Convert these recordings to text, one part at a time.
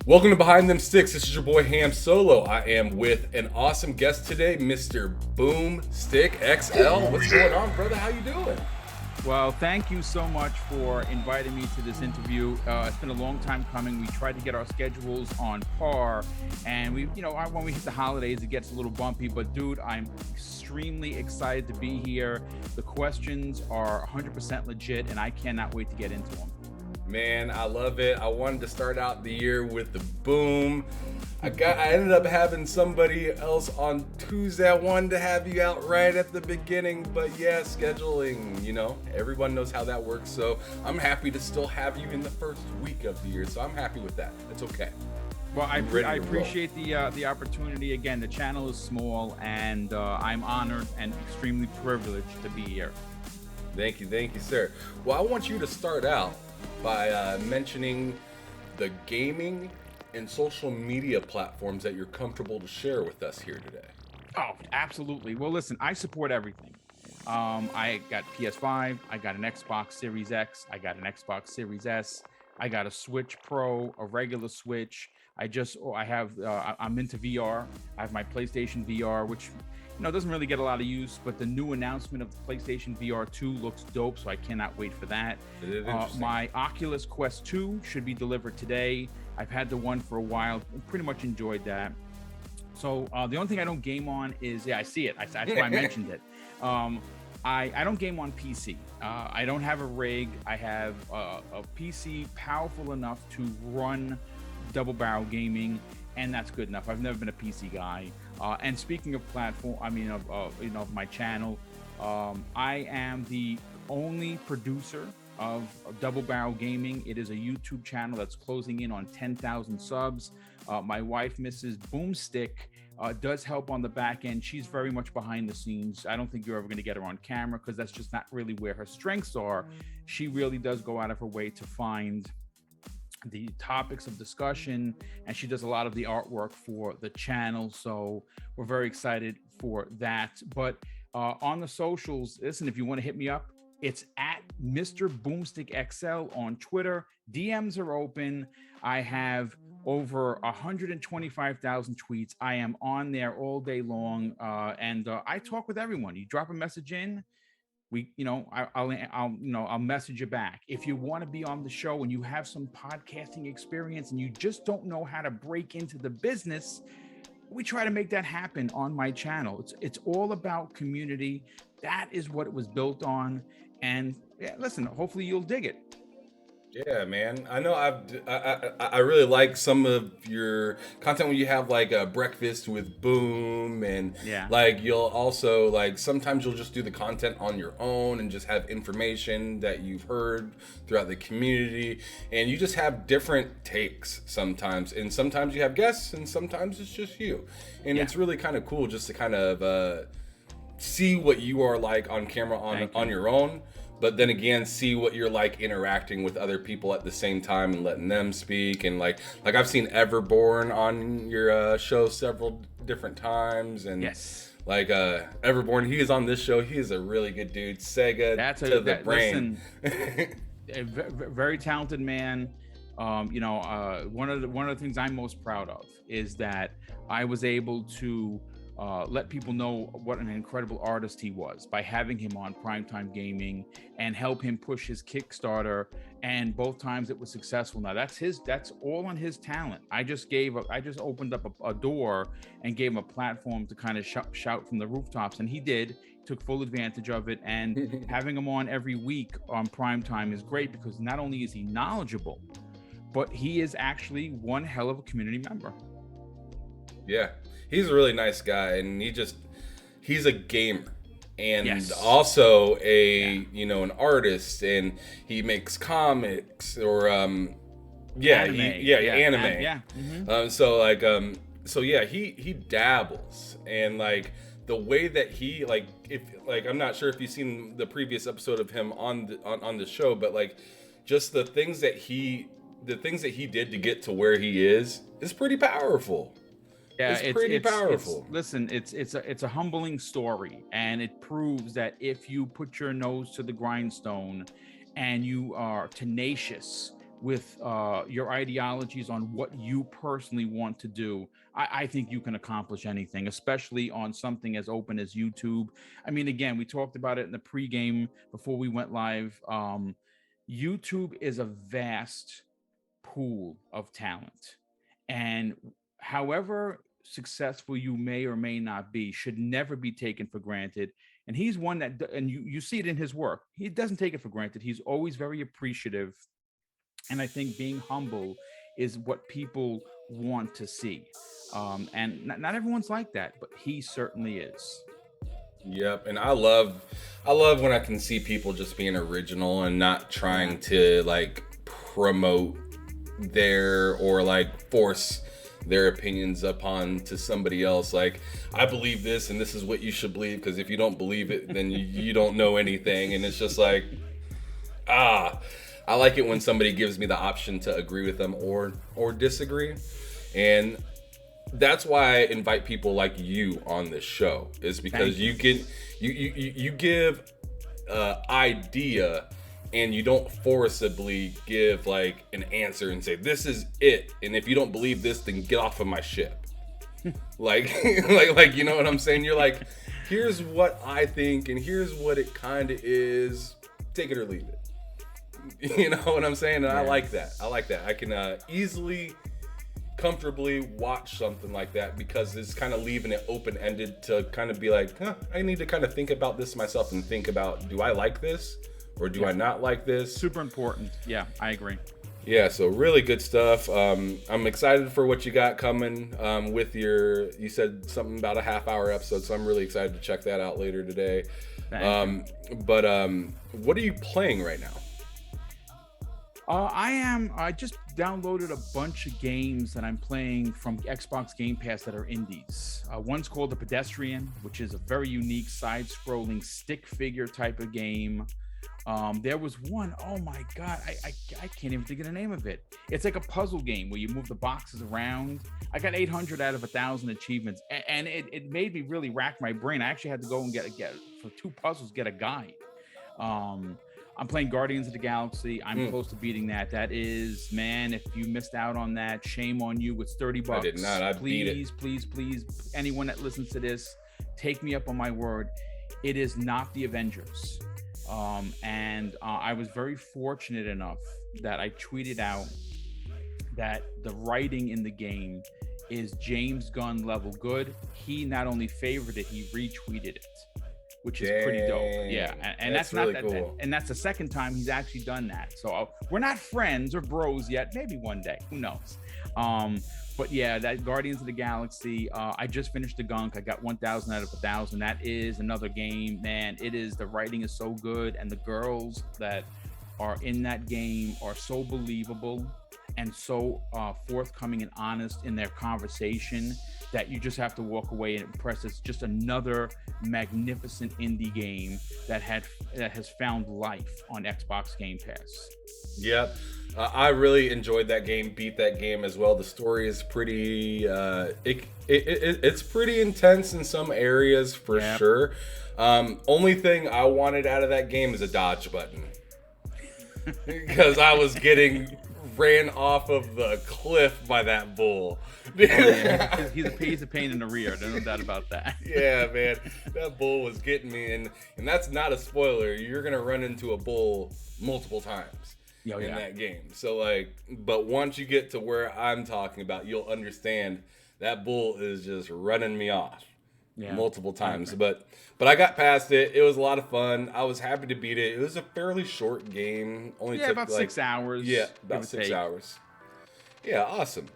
Welcome to Behind Them Sticks. This is your boy Ham Solo. I am with an awesome guest today, Mr. BoomstickXL. What's going on, brother? How you doing? Well, thank you so much for inviting me to this interview. It's been a long time coming. We tried to get our schedules on par, and when we hit the holidays, it gets a little bumpy. But dude, I'm extremely excited to be here. The questions are 100% legit, and I cannot wait to get into them. Man, I love it. I wanted to start out the year with the boom. I ended up having somebody else on Tuesday. I wanted to have you out right at the beginning, but yeah, scheduling, everyone knows how that works. So I'm happy to still have you in the first week of the year. So I'm happy with that. It's okay. Well, I appreciate the opportunity. Again, the channel is small, and I'm honored and extremely privileged to be here. Thank you, sir. Well, I want you to start out by mentioning the gaming and social media platforms that you're comfortable to share with us here today. Oh, absolutely. Well, listen, I support everything. I got PS5, I got an Xbox Series X, I got an Xbox Series S, I got a Switch Pro, a regular Switch. I'm into VR. I have my PlayStation VR, which doesn't really get a lot of use, but the new announcement of the PlayStation VR 2 looks dope, so I cannot wait for that. My Oculus Quest 2 should be delivered today. I've had the one for a while, pretty much enjoyed that. So the only thing I don't game on is, I see it. That's why I mentioned it. I don't game on PC. I don't have a rig. I have a PC powerful enough to run double barrel gaming, and that's good enough. I've never been a PC guy. And speaking of platform, of my channel, I am the only producer of Double Barrel Gaming. It is a YouTube channel that's closing in on 10,000 subs. My wife, Mrs. Boomstick, does help on the back end. She's very much behind the scenes. I don't think you're ever going to get her on camera because that's just not really where her strengths are. She really does go out of her way to find the topics of discussion, and she does a lot of the artwork for the channel, so we're very excited for that. But on the socials, listen, if you want to hit me up, it's at MrBoomstickXL on Twitter. DMs are open. I have over 125,000 tweets. I am on there all day long, and I talk with everyone. You drop a message in, I'll message you back. If you want to be on the show and you have some podcasting experience and you just don't know how to break into the business, we try to make that happen on my channel. It's all about community. That is what it was built on. And listen, hopefully you'll dig it. Yeah, man. I know I really like some of your content when you have like a breakfast with Boom, and like you'll also like sometimes you'll just do the content on your own and just have information that you've heard throughout the community, and you just have different takes sometimes, and sometimes you have guests and sometimes it's just you, and it's really kind of cool just to kind of see what you are like on camera on your own. But then again, see what you're like interacting with other people at the same time and letting them speak. And like I've seen Everborn on your show several different times. And like Everborn, he is on this show. He is a really good dude. Sega to the brain. Listen, a very talented man. One of the things I'm most proud of is that I was able to let people know what an incredible artist he was by having him on Primetime Gaming and help him push his Kickstarter, and both times it was successful. Now that's all on his talent. I just opened up a door and gave him a platform to kind of shout from the rooftops, and he took full advantage of it. And having him on every week on Primetime is great because not only is he knowledgeable, but he is actually one hell of a community member. Yeah. He's a really nice guy, and he's a gamer, and also an artist, and he makes comics or anime. He dabbles, and like the way that he I'm not sure if you've seen the previous episode of him on the show, but like just the things that he did to get to where he is pretty powerful. Yeah, it's pretty powerful. It's a humbling story, and it proves that if you put your nose to the grindstone and you are tenacious with your ideologies on what you personally want to do, I think you can accomplish anything, especially on something as open as YouTube. I mean, again, we talked about it in the pregame before we went live. YouTube is a vast pool of talent, and however successful you may or may not be should never be taken for granted. And he's one that, and you see it in his work, he doesn't take it for granted. He's always very appreciative, and I think being humble is what people want to see. And not everyone's like that, but he certainly is. Yep, and I love when I can see people just being original and not Yeah. trying to like promote their or like force their opinions upon to somebody else. Like, I believe this and this is what you should believe, because if you don't believe it, then you don't know anything. And it's just like, ah, I like it when somebody gives me the option to agree with them or disagree. And that's why I invite people like you on this show, is because Thank you you. get you give idea, and you don't forcibly give like an answer and say this is it, and if you don't believe this, then get off of my ship. Like like you know what I'm saying? You're like, here's what I think and here's what it kind of is, take it or leave it. You know what I'm saying? And Yeah. I like that I can easily, comfortably watch something like that, because it's kind of leaving it open-ended to kind of be like, I need to kind of think about this myself and think about, do I like this or do I not like this? Super important. Yeah, I agree. Yeah, so really good stuff. I'm excited for what you got coming with you said something about a half-hour episode, so I'm really excited to check that out later today. But what are you playing right now? I just downloaded a bunch of games that I'm playing from Xbox Game Pass that are indies. One's called The Pedestrian, which is a very unique side-scrolling stick figure type of game. There was one, oh my God, I can't even think of the name of it. It's like a puzzle game where you move the boxes around. I got 800 out of 1,000 achievements, and it made me really rack my brain. I actually had to go and get for 2 puzzles, get a guide. I'm playing Guardians of the Galaxy. I'm close to beating that. That is, man, if you missed out on that, shame on you. It's $30. I did not. I beat it. Please, anyone that listens to this, take me up on my word. It is not the Avengers. And I was very fortunate enough that I tweeted out that the writing in the game is James Gunn level good. He not only favored it, he retweeted it, which is pretty dope. Yeah, and that's not really cool. and that's the second time he's actually done that. So we're not friends or bros yet. Maybe one day, who knows? But yeah, that Guardians of the Galaxy. I just finished the Gunk. I got 1,000 out of 1,000. That is another game, man. It is, the writing is so good, and the girls that are in that game are so believable and so forthcoming and honest in their conversation that you just have to walk away and impressed. It's just another magnificent indie game that has found life on Xbox Game Pass. Yep. I really enjoyed that game, beat that game as well. The story is pretty, it's pretty intense in some areas for sure. Only thing I wanted out of that game is a dodge button. Because I was getting ran off of the cliff by that bull. Oh, yeah. He's a pain in the rear. There's no doubt about that. Yeah, man. That bull was getting me. And that's not a spoiler. You're going to run into a bull multiple times in that game. So, like, but once you get to where I'm talking about, you'll understand that bull is just running me off multiple times. Okay. But I got past it. It was a lot of fun. I was happy to beat it. It was a fairly short game. Only took about 6 hours. Yeah, about 6 hours. Yeah, awesome.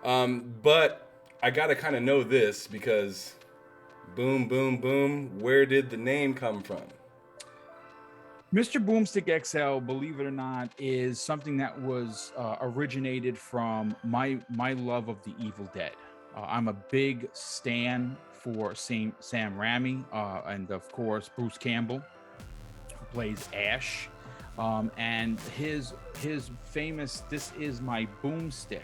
But I gotta kind of know this, because boom, boom, boom, where did the name come from? MrBoomstickXL, believe it or not, is something that was originated from my love of the Evil Dead. I'm a big stan for Sam Raimi, and of course Bruce Campbell, who plays Ash, and his famous "This is my boomstick"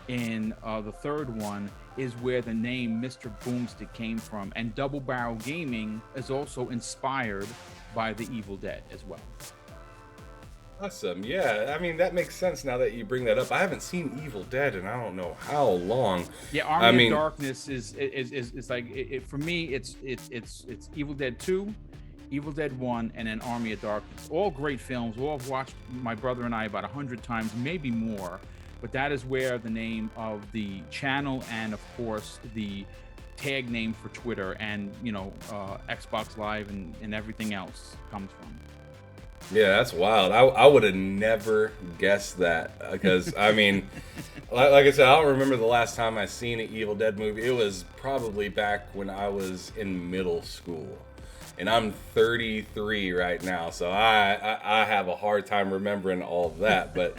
in the third one is where the name Mr. Boomstick came from, and Double Barrel Gaming is also inspired by the Evil Dead as well. Awesome. Yeah, I mean that makes sense now that you bring that up. I haven't seen Evil Dead in I don't know how long. Yeah, Army of Darkness is like for me. It's Evil Dead 2, Evil Dead 1, and then Army of Darkness. All great films. All I've watched, my brother and I, about 100 times, maybe more. But that is where the name of the channel and, of course, the tag name for Twitter and, Xbox Live and everything else comes from. Yeah, that's wild. I would have never guessed that because, I mean, like I said, I don't remember the last time I seen an Evil Dead movie. It was probably back when I was in middle school. And I'm 33 right now, so I have a hard time remembering all of that. But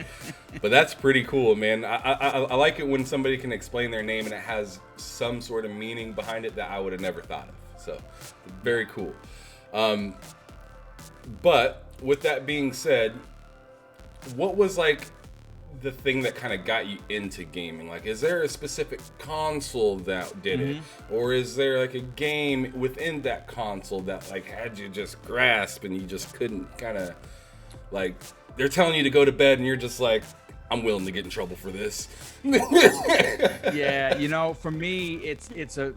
that's pretty cool, man. I like it when somebody can explain their name and it has some sort of meaning behind it that I would have never thought of. So very cool. But with that being said, what was like the thing that kind of got you into gaming? Like, is there a specific console that did it, or is there like a game within that console that like had you just grasp and you just couldn't kind of like, they're telling you to go to bed and you're just like, I'm willing to get in trouble for this. Yeah, for me, it's a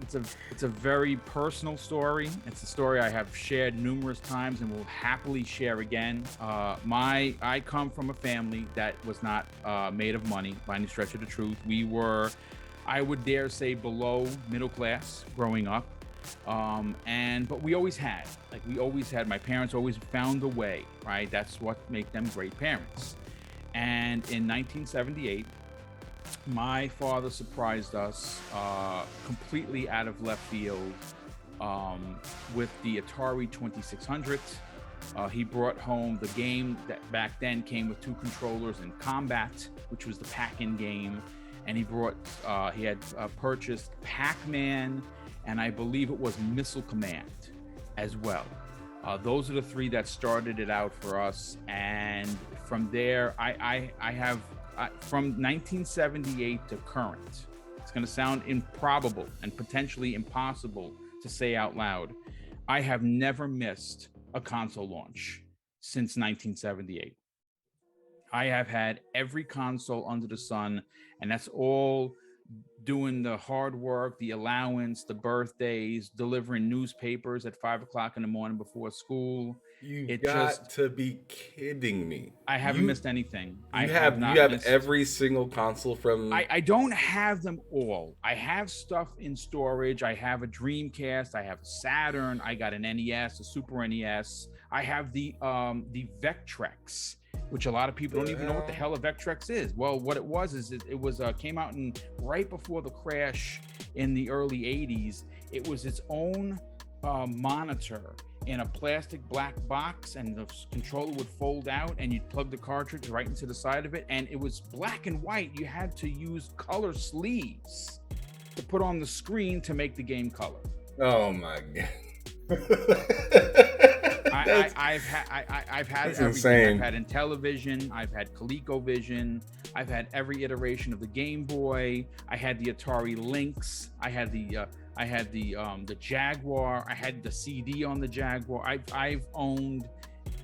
very personal story. It's a story I have shared numerous times and will happily share again. I come from a family that was not made of money by any stretch of the truth. We were, I would dare say, below middle class growing up. But we always had, my parents always found a way, right? That's what made them great parents. And in 1978, my father surprised us completely out of left field with the Atari 2600. He brought home the game that back then came with 2 controllers and Combat, which was the pack-in game. And he had purchased Pac-Man, and I believe it was Missile Command as well. Those are the 3 that started it out for us. And from there, I have from 1978 to current. It's going to sound improbable and potentially impossible to say out loud. I have never missed a console launch since 1978. I have had every console under the sun, and that's all doing the hard work, the allowance, the birthdays, delivering newspapers at 5 o'clock in the morning before school. You got to be kidding me. I haven't missed anything. You have every single console from... I don't have them all. I have stuff in storage. I have a Dreamcast. I have a Saturn. I got an NES, a Super NES. I have the Vectrex, which a lot of people don't even know what the hell a Vectrex is. Well, what it was is it was came out right before the crash in the early 80s. It was its own monitor in a plastic black box, and the controller would fold out and you'd plug the cartridge right into the side of it, and it was black and white. You had to use color sleeves to put on the screen to make the game color. Oh my god. I've had everything. Insane. I've had Intellivision, I've had ColecoVision, I've had every iteration of the Game Boy. I had the Atari Lynx. I had the Jaguar. I had the CD on the Jaguar. I've owned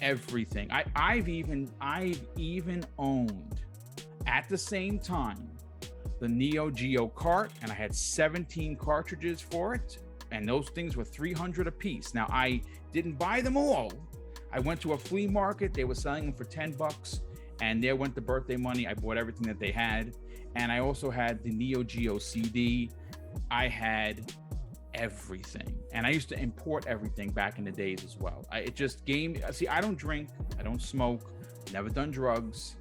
everything. I've even owned at the same time the Neo Geo cart, and I had 17 cartridges for it, and those things were $300 a piece. Now, I didn't buy them all. I went to a flea market. They were selling them for $10, and there went the birthday money. I bought everything that they had, and I also had the Neo Geo CD. I had everything, and I used to import everything back in the days as well. I don't drink, I don't smoke, never done drugs.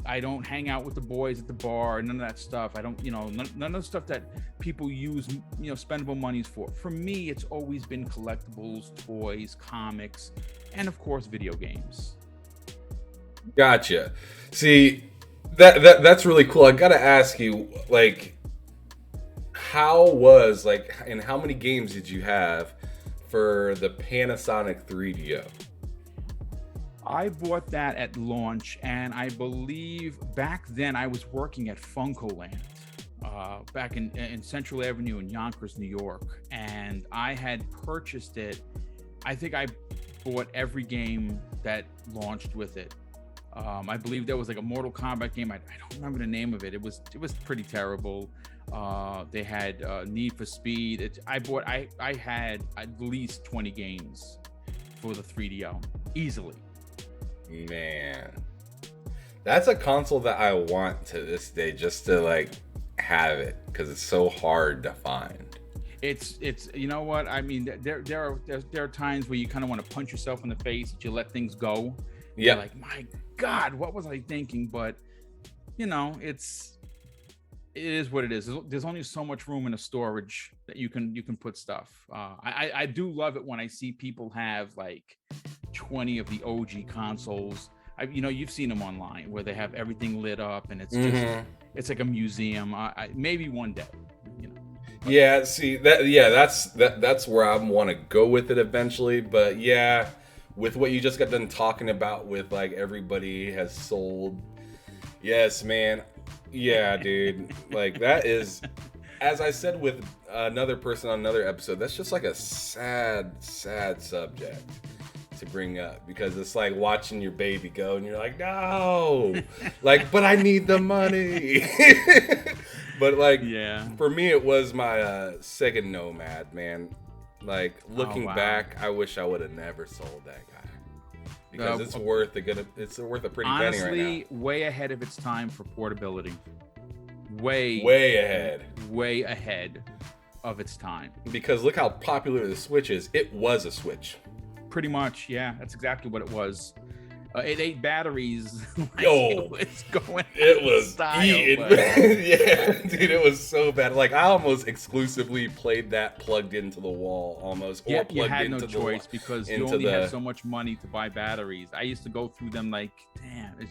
I don't hang out with the boys at the bar, none of that stuff. I don't, none of the stuff that people use, spendable monies for. For me, it's always been collectibles, toys, comics, and of course, video games. Gotcha. See, that's really cool. I gotta ask you, and how many games did you have for the Panasonic 3DO? I bought that at launch, and I believe back then I was working at Funkoland back in Central Avenue in Yonkers, New York, and I had purchased it. I think I bought every game that launched with it. I believe there was like a Mortal Kombat game. I don't remember the name of it. It was pretty terrible. They had Need for Speed. I had at least 20 games for the 3DO easily. Man, that's a console that I want to this day, just to like have it, because it's so hard to find. It's you know what I mean. There are times where you kind of want to punch yourself in the face that you let things go. Yeah, like, my God, what was I thinking? But you know, it is what it is. There's only so much room in a storage that you can put stuff. I do love it when I see people have like 20 of the OG consoles. You've seen them online where they have everything lit up and it's just it's like a museum. Maybe one day. Yeah, see that's where I want to go with it eventually. But yeah, with what you just got done talking about, with like everybody has sold. Yes, man. Yeah, dude. Like that is, as I said with another person on another episode, that's just like a sad subject to bring up, because it's like watching your baby go and you're like, no, like, but I need the money. But like, yeah, for me it was my Sega Nomad, man. Like looking back, I wish I would have never sold that guy, because it's worth a pretty penny right now. Way ahead of its time for portability. Way ahead of its time. Because look how popular the Switch is. It was a Switch. Pretty much, yeah. That's exactly what it was. It ate batteries. It was eating. Yeah, dude, it was so bad. Like I almost exclusively played that plugged into the wall, almost. Yeah, you had no choice because you only had so much money to buy batteries. I used to go through them like, damn, it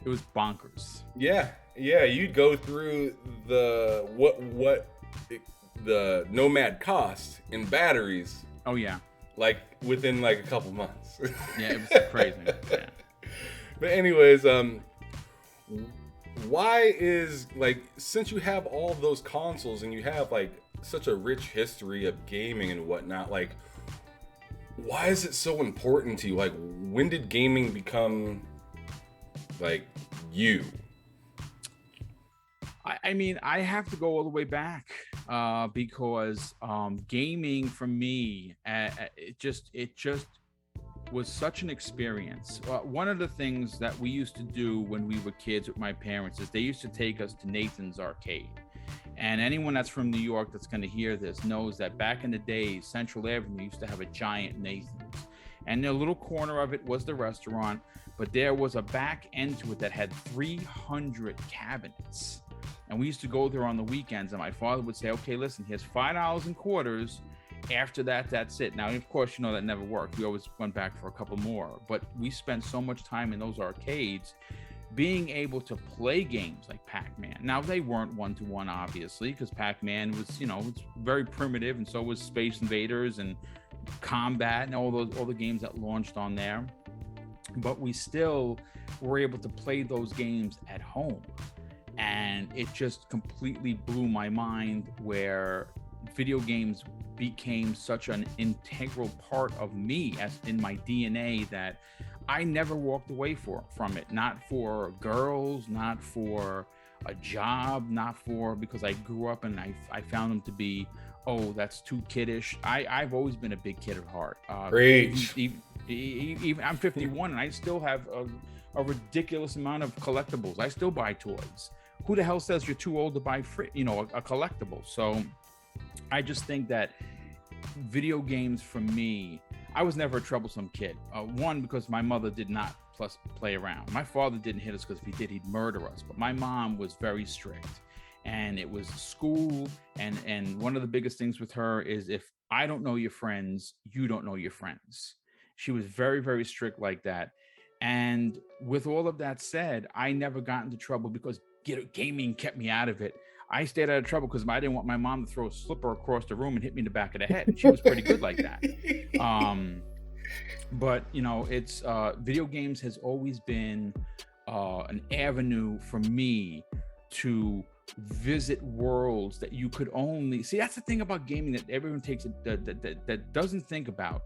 was bonkers. Yeah, you'd go through the the Nomad cost in batteries. Oh yeah. Like within like a couple months. Yeah, it was crazy. Yeah. But anyways, why is, like, since you have all of those consoles and you have like such a rich history of gaming and whatnot, like, why is it so important to you? Like, when did gaming become like you? I mean, I have to go all the way back because gaming for me, it just was such an experience. One of the things that we used to do when we were kids with my parents is they used to take us to Nathan's Arcade. And anyone that's from New York that's going to hear this knows that back in the day, Central Avenue used to have a giant Nathan's. And the little corner of it was the restaurant, but there was a back end to it that had 300 cabinets. And we used to go there on the weekends, and my father would say, okay, listen, here's $5 in quarters. After that, that's it. Now, of course, that never worked. We always went back for a couple more. But we spent so much time in those arcades being able to play games like Pac-Man. Now, they weren't one-to-one, obviously, because Pac-Man was, it's very primitive, and so was Space Invaders and Combat and all the games that launched on there. But we still were able to play those games at home. And it just completely blew my mind where video games became such an integral part of me, as in my DNA, that I never walked away from it. Not for girls, not for a job, not for because I grew up and I found them to be, oh, that's too kiddish. I've always been a big kid at heart. Even I'm 51 and I still have a ridiculous amount of collectibles. I still buy toys. Who the hell says you're too old to buy a collectible? So I just think that video games for me, I was never a troublesome kid. One, because my mother did not play around. My father didn't hit us because if he did, he'd murder us. But my mom was very strict. And it was school. And one of the biggest things with her is if I don't know your friends, you don't know your friends. She was very, very strict like that. And with all of that said, I never got into trouble because gaming kept me out of it. I stayed out of trouble because I didn't want my mom to throw a slipper across the room and hit me in the back of the head. And she was pretty good like that. But it's video games has always been an avenue for me to visit worlds that you could only see. That's the thing about gaming that everyone takes that doesn't think about.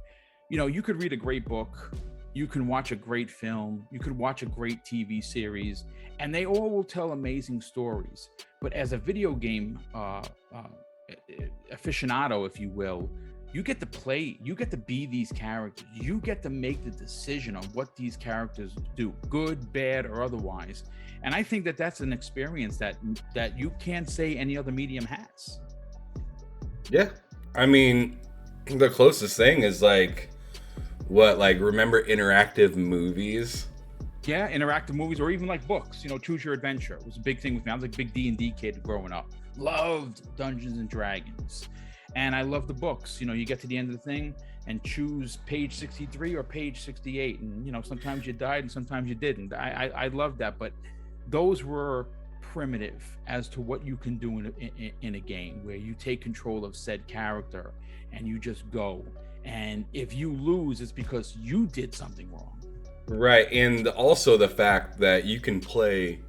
You could read a great book you can watch a great film, you could watch a great TV series, and they all will tell amazing stories. But as a video game aficionado, if you will, you get to play, you get to be these characters, you get to make the decision on what these characters do, good, bad, or otherwise. And I think that that's an experience that you can't say any other medium has. Yeah, I mean, the closest thing is like what, like, remember interactive movies? Yeah, interactive movies, or even like books. Choose Your Adventure was a big thing with me. I was like a big D&D kid growing up. Loved Dungeons and Dragons, and I loved the books. You get to the end of the thing and choose page 63 or page 68, and sometimes you died and sometimes you didn't. I loved that, but those were primitive as to what you can do in a game where you take control of said character and you just go. And if you lose, it's because you did something wrong. Right, and also the fact that you can play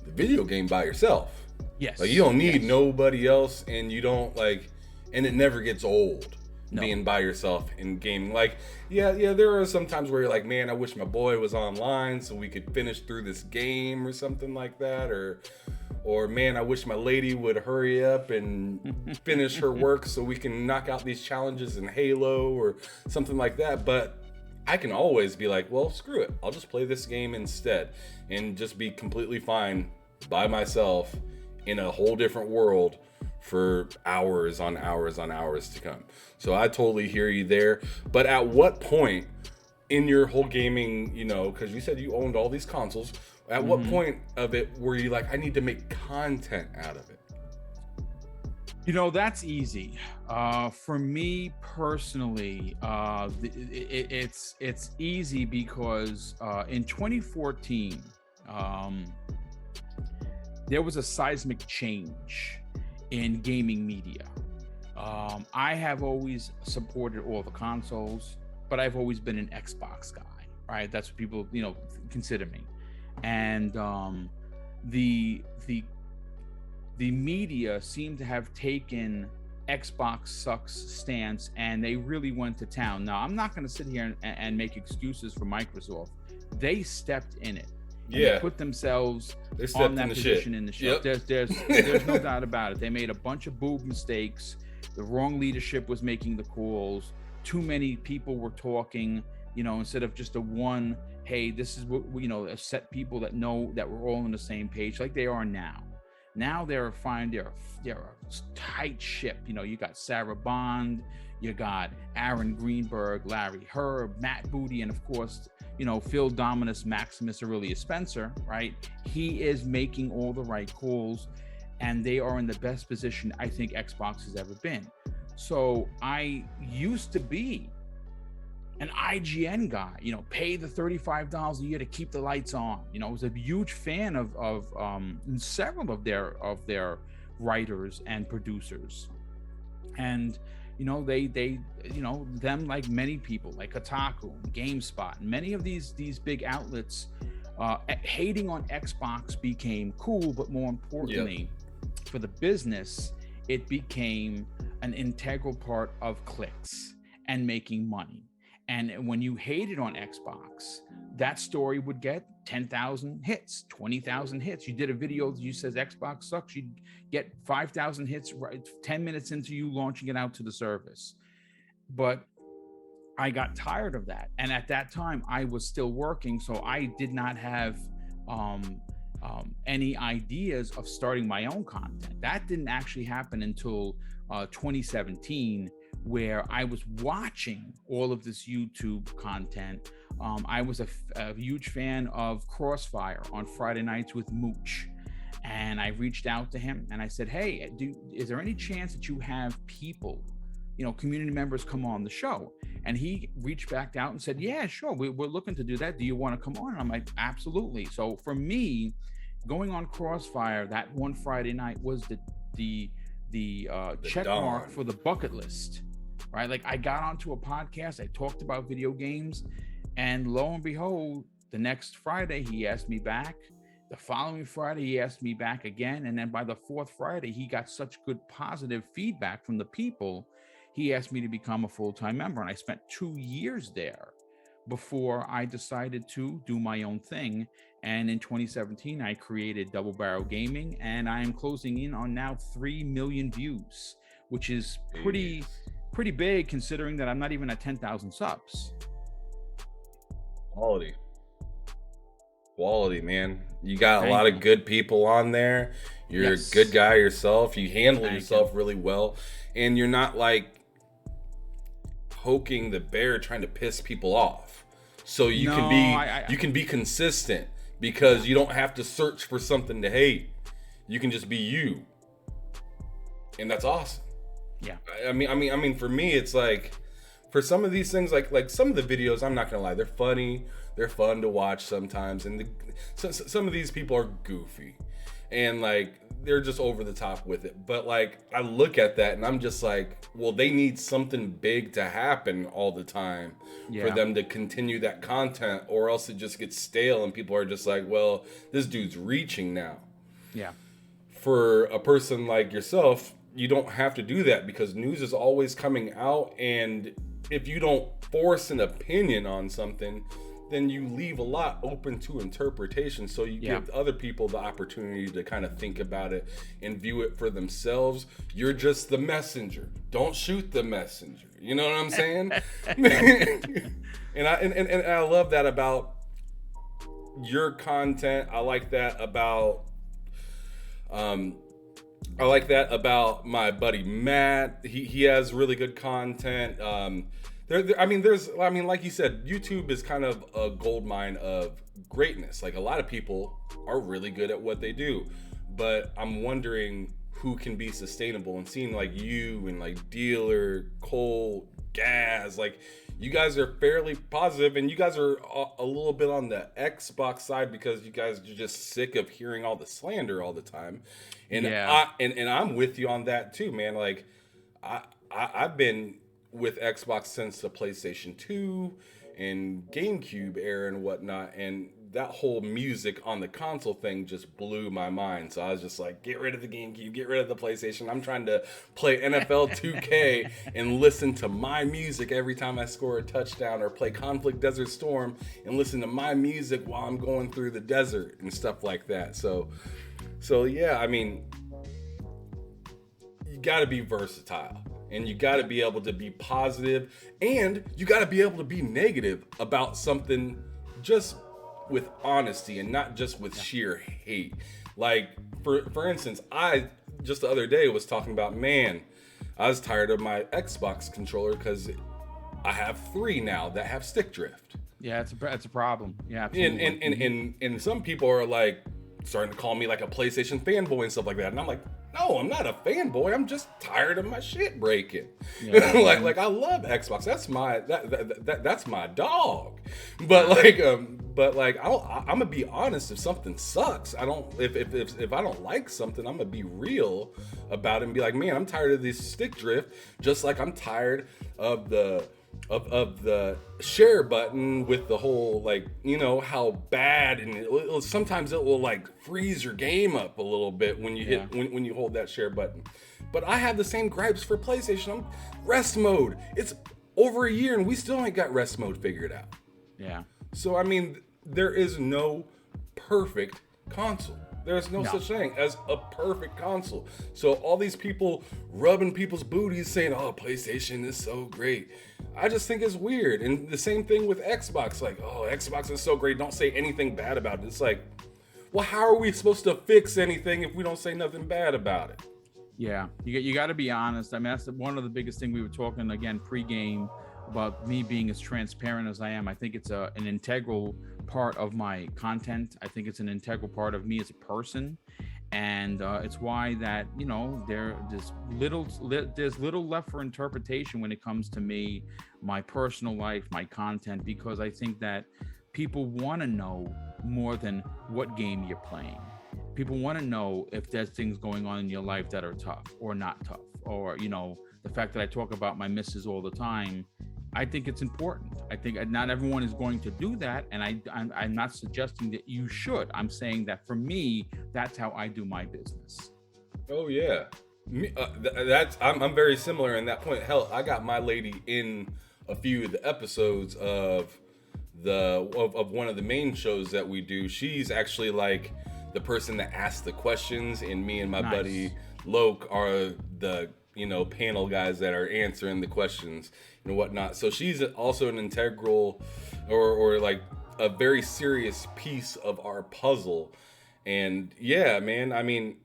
the video game by yourself. Yes. Like, you don't need nobody else, and you don't, like, and it never gets old being by yourself in gaming. Like, yeah, there are some times where you're like, man, I wish my boy was online so we could finish through this game or something like that, or man, I wish my lady would hurry up and finish her work so we can knock out these challenges in Halo or something like that. But I can always be like, well, screw it, I'll just play this game instead and just be completely fine by myself in a whole different world for hours on hours on hours to come. So I totally hear you there. But at what point in your whole gaming, because you said you owned all these consoles, at what point of it were you like, I need to make content out of it? That's easy. For me personally, it's easy because in 2014, there was a seismic change in gaming media. I have always supported all the consoles, but I've always been an Xbox guy, right? That's what people, consider me. And the media seemed to have taken Xbox sucks stance, and they really went to town. Now, I'm not going to sit here and make excuses for Microsoft. They stepped in it. Yeah, they put themselves on that position in the shit. Yep. There's no doubt about it. They made a bunch of boob mistakes. The wrong leadership was making the calls. Too many people were talking, instead of just a one, hey, this is what, a set people that know that we're all on the same page, like they are now. Now they're fine. They're a tight ship. You got Sarah Bond, you got Aaron Greenberg, Larry Herb, Matt Booty, and of course, Phil Dominus, Maximus Aurelius Spencer, right? He is making all the right calls, and they are in the best position I think Xbox has ever been. So I used to be an IGN guy, pay the $35 a year to keep the lights on. I was a huge fan of several of their writers and producers. And they them, like many people like Kotaku and GameSpot and many of these big outlets, hating on Xbox became cool, but more importantly, for the business, it became an integral part of clicks and making money. And when you hated on Xbox, that story would get 10,000 hits, 20,000 hits. You did a video that you says Xbox sucks, you'd get 5,000 hits right 10 minutes into you launching it out to the service. But I got tired of that. And at that time, I was still working, so I did not have any ideas of starting my own content. That didn't actually happen until 2017, where I was watching all of this YouTube content. I was a huge fan of Crossfire on Friday nights with Mooch. And I reached out to him and I said, hey, is there any chance that you have people, community members come on the show? And he reached back out and said, yeah, sure, we're looking to do that. Do you want to come on? And I'm like, absolutely. So for me, going on Crossfire that one Friday night was the check mark for the bucket list, right? Like, I got onto a podcast, I talked about video games, and lo and behold, the next Friday he asked me back. The following Friday he asked me back again, and then by the fourth Friday he got such good positive feedback from the people, he asked me to become a full-time member. And I spent 2 years there before I decided to do my own thing. And in 2017, I created Double Barrel Gaming, and I am closing in on now 3 million views, which is Jeez. pretty big considering that I'm not even at 10,000 subs. Quality, man. You got a Thank lot you. of good people on there. You're Yes. a good guy yourself. You handle Thank yourself you. really well, and you're not like poking the bear trying to piss people off. So you No, can be I you can be consistent because you don't have to search for something to hate. You can just be you, and that's awesome. yeah. I mean, for me, it's like for some of these things, like some of the videos, I'm not gonna lie, they're funny, they're fun to watch sometimes, and some of these people are goofy, and like they're just over the top with it. But like I look at that and I'm just like, well, they need something big to happen all the time for Yeah. them to continue that content, or else it just gets stale and people are just like, well, this dude's reaching now. Yeah. For a person like yourself, you don't have to do that because news is always coming out, and if you don't force an opinion on something, then you leave a lot open to interpretation, so you Yeah. give other people the opportunity to kind of think about it and view it for themselves. You're just the messenger. Don't shoot the messenger. You know what I'm saying? And I love that about your content. Um, I like that about my buddy Matt. He has really good content. Like you said, YouTube is kind of a gold mine of greatness. Like a lot of people are really good at what they do, but I'm wondering who can be sustainable. And seeing like you and like Dealer, Cole, Gaz, like you guys are fairly positive, and you guys are a little bit on the Xbox side because you guys are just sick of hearing all the slander all the time. And Yeah. and I'm with you on that too, man. Like I've been with Xbox since the PlayStation 2 and GameCube era and whatnot, and that whole music on the console thing just blew my mind. So I was just like, get rid of the GameCube, get rid of the PlayStation. I'm trying to play NFL 2K and listen to my music every time I score a touchdown, or play Conflict Desert Storm and listen to my music while I'm going through the desert and stuff like that. So yeah, I mean, you got to be versatile, and you got to be able to be positive, and you got to be able to be negative about something just with honesty and not just with sheer hate. Like for instance, I just the other day was talking about, man, I was tired of my Xbox controller because I have 3 now that have stick drift. Yeah, it's a problem. Yeah, And absolutely. and some people are like starting to call me like a PlayStation fanboy and stuff like that. And I'm like, no, I'm not a fanboy. I'm just tired of my shit breaking. Yeah. like I love Xbox. That's that's my dog. But like I'm gonna be honest. If something sucks, I don't. If I don't like something, I'm gonna be real about it and be like, man, I'm tired of this stick drift. Just like I'm tired of the share button with the whole, like, you know how bad, and sometimes it will like freeze your game up a little bit when you hit when you hold that share button. But I have the same gripes for PlayStation. Rest mode, it's over a year and we still ain't got rest mode figured out. Yeah. So I mean, there is no perfect console. There's no such thing as a perfect console. So all these people rubbing people's booties saying, oh, PlayStation is so great, I just think it's weird. And the same thing with Xbox. Like, oh, Xbox is so great, don't say anything bad about it. It's like, well, how are we supposed to fix anything if we don't say nothing bad about it? Yeah, you got to be honest. I mean, that's one of the biggest thing we were talking again pre-game about, me being as transparent as I am. I think it's an integral part of my content. I think it's an integral part of me as a person, and it's why that, you know, there's little left for interpretation when it comes to me, my personal life, my content, because I think that people want to know more than what game you're playing. People want to know if there's things going on in your life that are tough or not tough, or, you know, the fact that I talk about my misses all the time. I think it's important. I think not everyone is going to do that, and I'm not suggesting that you should. I'm saying that for me, that's how I do my business. Oh yeah, I'm very similar in that point. Hell, I got my lady in a few of the episodes of of one of the main shows that we do. She's actually like the person that asks the questions, and me and my buddy Loke are the panel guys that are answering the questions and whatnot. So she's also an integral or like a very serious piece of our puzzle. And yeah, man, I mean,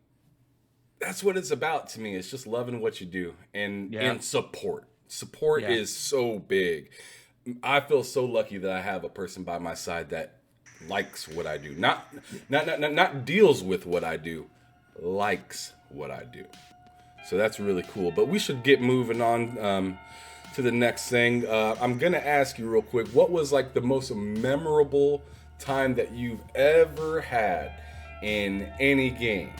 that's what it's about to me. It's just loving what you do and support. Support is so big. I feel so lucky that I have a person by my side that likes what I do. Not deals with what I do, likes what I do. So that's really cool. But we should get moving on to the next thing. I'm gonna ask you real quick, what was like the most memorable time that you've ever had in any game?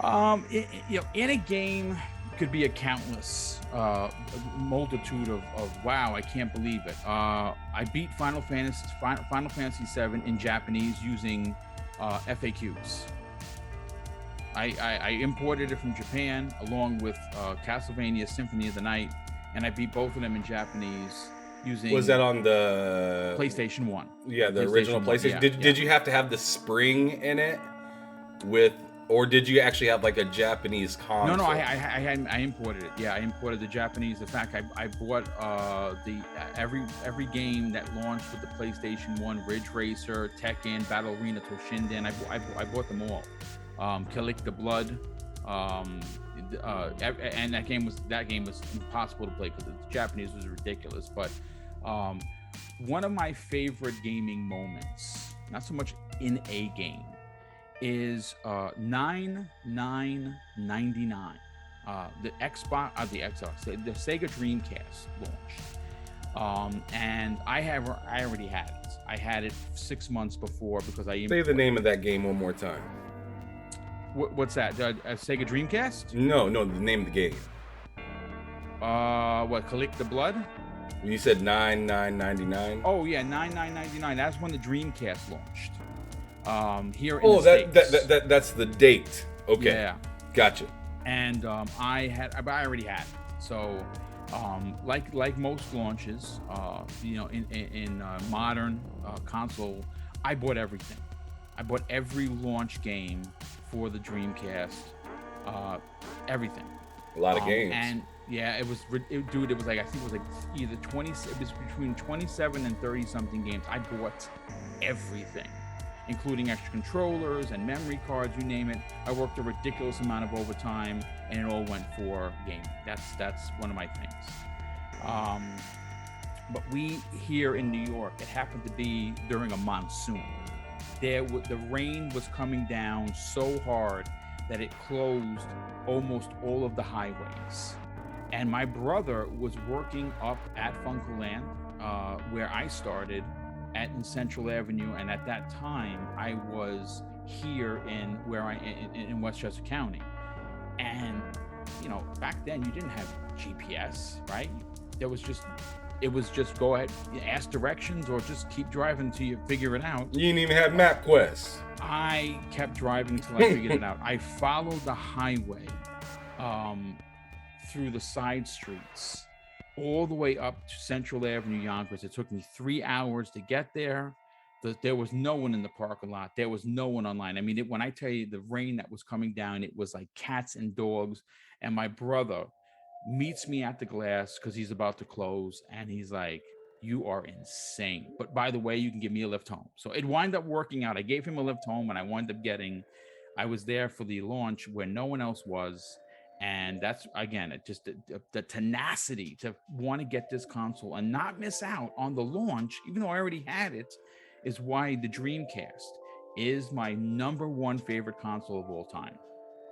In a game could be a countless multitude of wow, I can't believe it. I beat Final Fantasy 7 in Japanese using FAQs. I imported it from Japan along with Castlevania Symphony of the Night, and I beat both of them in Japanese using. Was that on the PlayStation 1? Yeah, the PlayStation original 1. PlayStation. Did you have to have the spring in it or did you actually have like a Japanese console? No, I imported it. Yeah, I imported the Japanese. In fact, I bought every game that launched with the PlayStation 1, Ridge Racer, Tekken, Battle Arena, Toshinden. I bought them all. Kilik the Blood, and that game was impossible to play because the Japanese was ridiculous. But one of my favorite gaming moments, not so much in a game, is 9999. The Sega Dreamcast launched, and I already had it. I had it 6 months before because I say the name of that game one more time. What's that? Sega Dreamcast? No, the name of the game. Kilik the Blood? You said 9999. Oh yeah, 9999. That's when the Dreamcast launched. Here in the States. That's the date. Okay. Yeah. Gotcha. And I already had it. So like most launches, in modern console, I bought everything. I bought every launch game for the Dreamcast, everything. A lot of games. And yeah, it was like, I think it was like either 20, it was between 27 and 30 something games. I bought everything, including extra controllers and memory cards, you name it. I worked a ridiculous amount of overtime, and it all went for gaming. That's one of my things. But we here in New York, it happened to be during a monsoon. The rain was coming down so hard that it closed almost all of the highways. And my brother was working up at Funkoland, where I started in Central Avenue, and at that time I was here in Westchester County. And back then you didn't have GPS, right? It was just go ahead, ask directions, or just keep driving until you figure it out. You didn't even have MapQuest. I kept driving until I figured it out. I followed the highway through the side streets all the way up to Central Avenue, Yonkers. It took me 3 hours to get there. There was no one in the parking lot. There was no one online. I mean, when I tell you the rain that was coming down, it was like cats and dogs. And my brother meets me at the glass because he's about to close, and he's like, "You are insane. But by the way, you can give me a lift home." So it wound up working out. I gave him a lift home, and I I was there for the launch where no one else was. And that's, again, the tenacity to want to get this console and not miss out on the launch, even though I already had it, is why the Dreamcast is my number one favorite console of all time.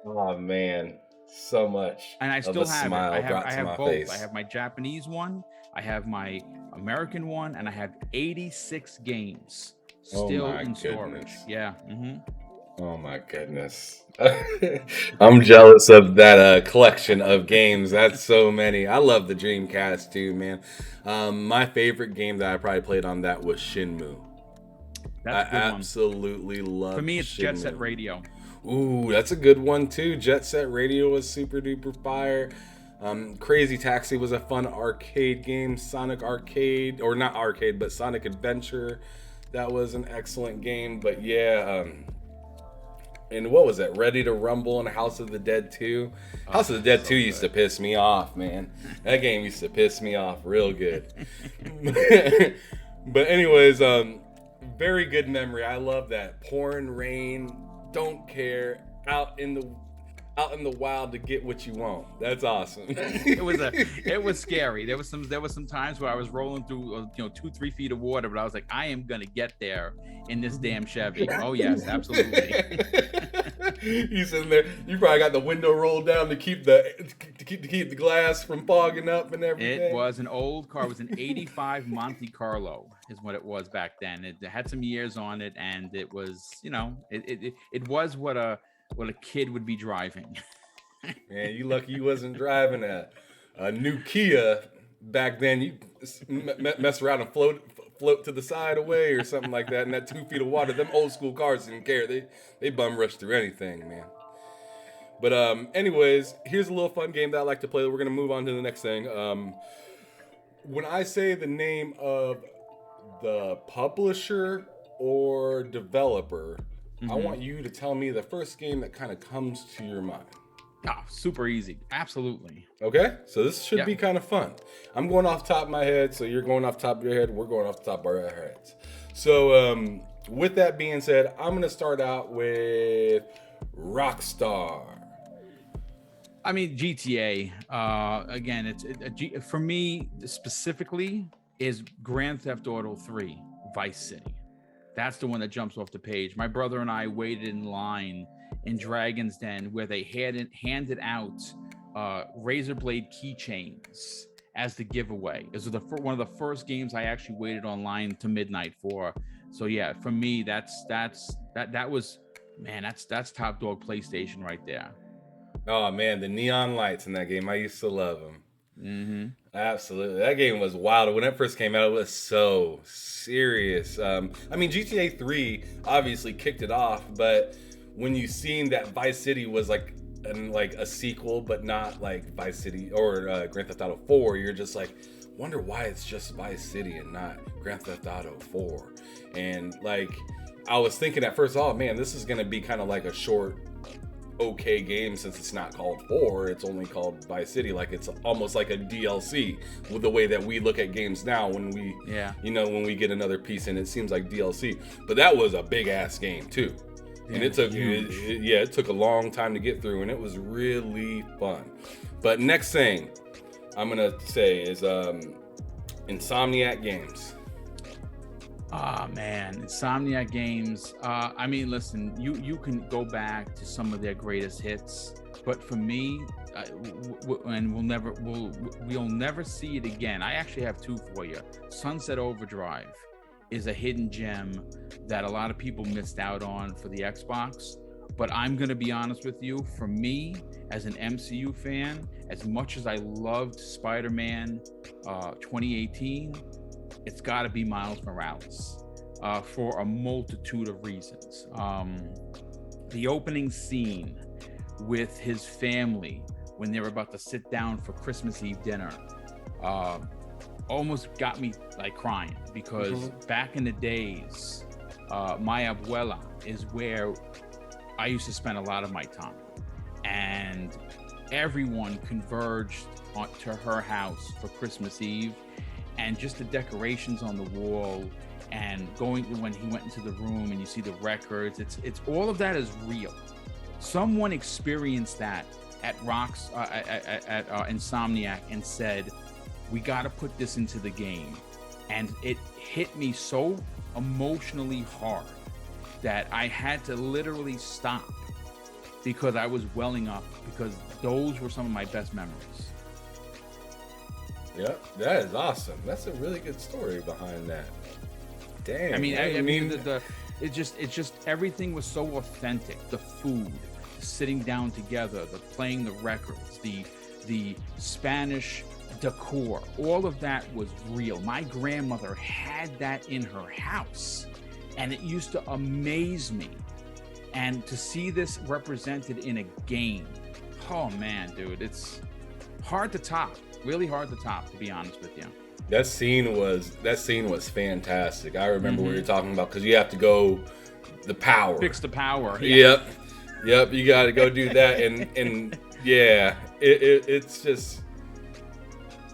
Oh man, so much. And I still have it. I have both. Face. I have my Japanese one, I have my American one, and I have 86 games still in storage. Yeah. Mm-hmm. Oh my goodness. I'm jealous of that collection of games. That's so many. I love the Dreamcast too, man. My favorite game that I probably played on that was Shenmue. That's a good one. Absolutely love. For me, it's Shenmue. Jet Set Radio. Ooh, that's a good one too. Jet Set Radio was super duper fire. Crazy Taxi was a fun arcade game. Sonic Arcade, or not arcade, but Sonic Adventure. That was an excellent game. But yeah, and what was it? Ready to Rumble and House of the Dead 2. House of the Dead 2 used to piss me off, man. That game used to piss me off real good. But anyways, very good memory. I love that. Pouring rain, don't care, out in the wild to get what you want. That's awesome. It was scary. There was some times where I was rolling through 2-3 feet of water, but I was like, I am gonna get there in this damn Chevy. Oh yes, absolutely. You sitting there, you probably got the window rolled down to keep the glass from fogging up and everything. It was an old car. It was an 85 Monte Carlo is what it was back then. It had some years on it, and it was, it was what a kid would be driving. Man, you lucky you wasn't driving a new Kia back then. You mess around and float to the side away or something like that in that 2 feet of water. Them old school cars didn't care. They bum rush through anything, man. But anyways, here's a little fun game that I like to play. We're gonna move on to the next thing. When I say the name of the publisher or developer, I want you to tell me the first game that kind of comes to your mind. Oh, super easy. Absolutely. Okay, so this should be kind of fun. I'm going off the top of my head, so you're going off the top of your head. We're going off the top of our heads. So with that being said, I'm going to start out with Rockstar. I mean, GTA. Again, for me specifically is Grand Theft Auto 3 Vice City. That's the one that jumps off the page. My brother and I waited in line in Dragon's Den where they handed out razor blade keychains as the giveaway. This was one of the first games I actually waited online to midnight for. So yeah, for me, that was that's top dog PlayStation right there. Oh man, the neon lights in that game, I used to love them. Mm-hmm. Absolutely, that game was wild. When it first came out, it was so serious. I mean, GTA 3 obviously kicked it off, but when you seen that Vice City was like a sequel, but not like Vice City or Grand Theft Auto 4, you're just like, wonder why it's just Vice City and not Grand Theft Auto 4. And like, I was thinking at first, oh man, this is gonna be kind of like a short, okay game since it's not called 4, it's only called Vice City. Like it's almost like a DLC with the way that we look at games now when we, when we get another piece in, it seems like DLC. But that was a big ass game too. And it took it took a long time to get through, and it was really fun. But next thing I'm gonna say is Insomniac Games. Ah, man, Insomniac Games. I mean, listen, you can go back to some of their greatest hits, but for me, and we'll never see it again. I actually have two for you. Sunset Overdrive is a hidden gem that a lot of people missed out on for the Xbox. But I'm going to be honest with you, for me, as an MCU fan, as much as I loved Spider-Man 2018, it's got to be Miles Morales for a multitude of reasons. The opening scene with his family when they were about to sit down for Christmas Eve dinner almost got me like crying, because back in the days, my abuela is where I used to spend a lot of my time, and everyone converged to her house for Christmas Eve, and just the decorations on the wall, and when he went into the room and you see the records, it's all of that is real. Someone experienced that at Insomniac and said, we got to put this into the game, and it hit me so emotionally hard that I had to literally stop because I was welling up, because those were some of my best memories. Yeah, that is awesome. That's a really good story behind that. Damn. I mean, it just everything was so authentic. The food, sitting down together, the playing the records, the Spanish decor, all of that was real. My grandmother had that in her house, and it used to amaze me. And to see this represented in a game, oh man, dude, hard to top. Really hard to top, to be honest with you. That scene was fantastic. I remember what you're talking about, because you have to go the power. Fix the power. Yeah. Yep. You got to go do that, and yeah, it's just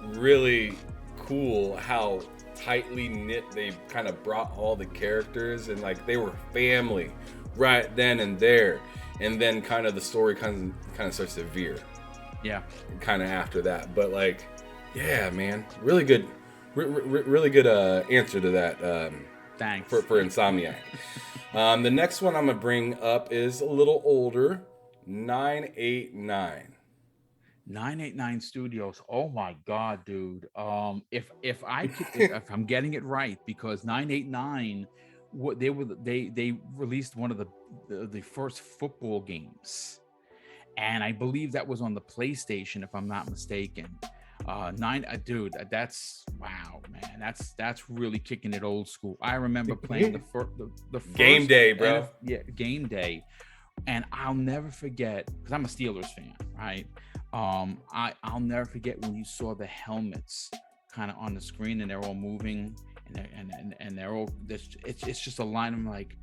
really cool how tightly knit they kind of brought all the characters, and like they were family right then and there, and then kind of the story kind of starts to veer. Yeah. Kind of after that, but like, yeah, man, really good. Really good answer to that. Thanks. For Insomniac. The next one I'm gonna bring up is a little older, 989. 989 Studios. Oh my God, dude. If I could, if I'm getting it right, because 989, they released one of the first football games, and I believe that was on the PlayStation, if I'm not mistaken. Dude, that's wow, man. That's really kicking it old school. I remember playing the first Game Day, bro. Game Day, and I'll never forget, because I'm a Steelers fan, right? I'll never forget when you saw the helmets kind of on the screen, and they're all moving, and they're all. It's just a line. I'm like,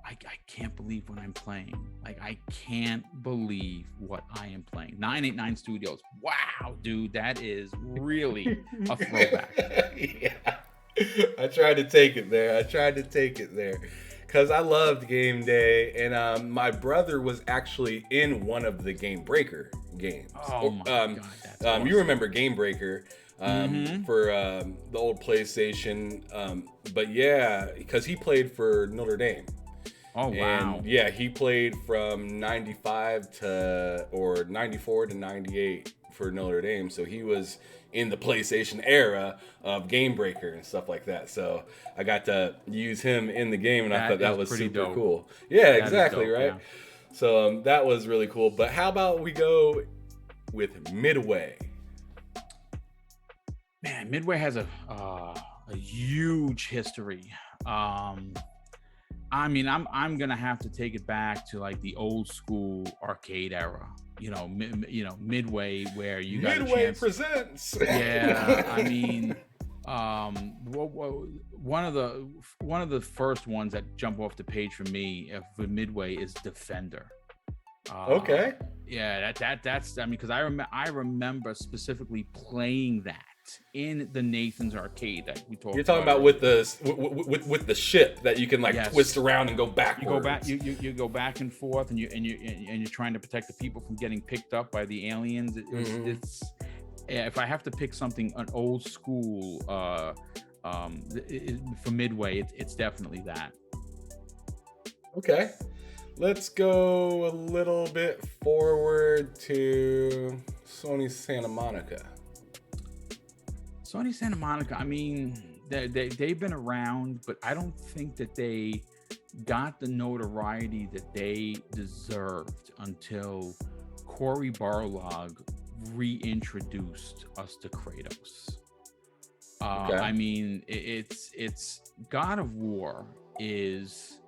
I can't believe what I'm playing. Like, I can't believe what I am playing. 989 Studios. Wow, dude, that is really a throwback. Yeah. I tried to take it there. Because I loved Game Day, and my brother was actually in one of the Game Breaker games. Oh my God, that's awesome. You remember Game Breaker for the old PlayStation. But yeah, because he played for Notre Dame. Oh, wow. And yeah, he played from 94 to 98 for Notre Dame. So he was in the PlayStation era of Game Breaker and stuff like that. So I got to use him in the game, and I thought that was super cool. Yeah, exactly, dope, right? Yeah. So that was really cool. But how about we go with Midway? Man, Midway has a huge history. I mean, I'm gonna have to take it back to like the old school arcade era. Midway, where you got Midway a chance. presents. Yeah, I mean, one of the first ones that jump off the page for me for Midway is Defender. Okay. Yeah, that's I mean, because I remember specifically playing that in the Nathan's arcade that we talked. You're talking about with the ship that you can like twist around and go backwards. You go back. You go back and forth, and you're trying to protect the people from getting picked up by the aliens. It's if I have to pick something, an old school for Midway, it's definitely that. Okay, let's go a little bit forward to Sony Santa Monica. Sony Santa Monica, I mean, they've been around, but I don't think that they got the notoriety that they deserved until Cory Barlog reintroduced us to Kratos. Okay. I mean, it's God of War is,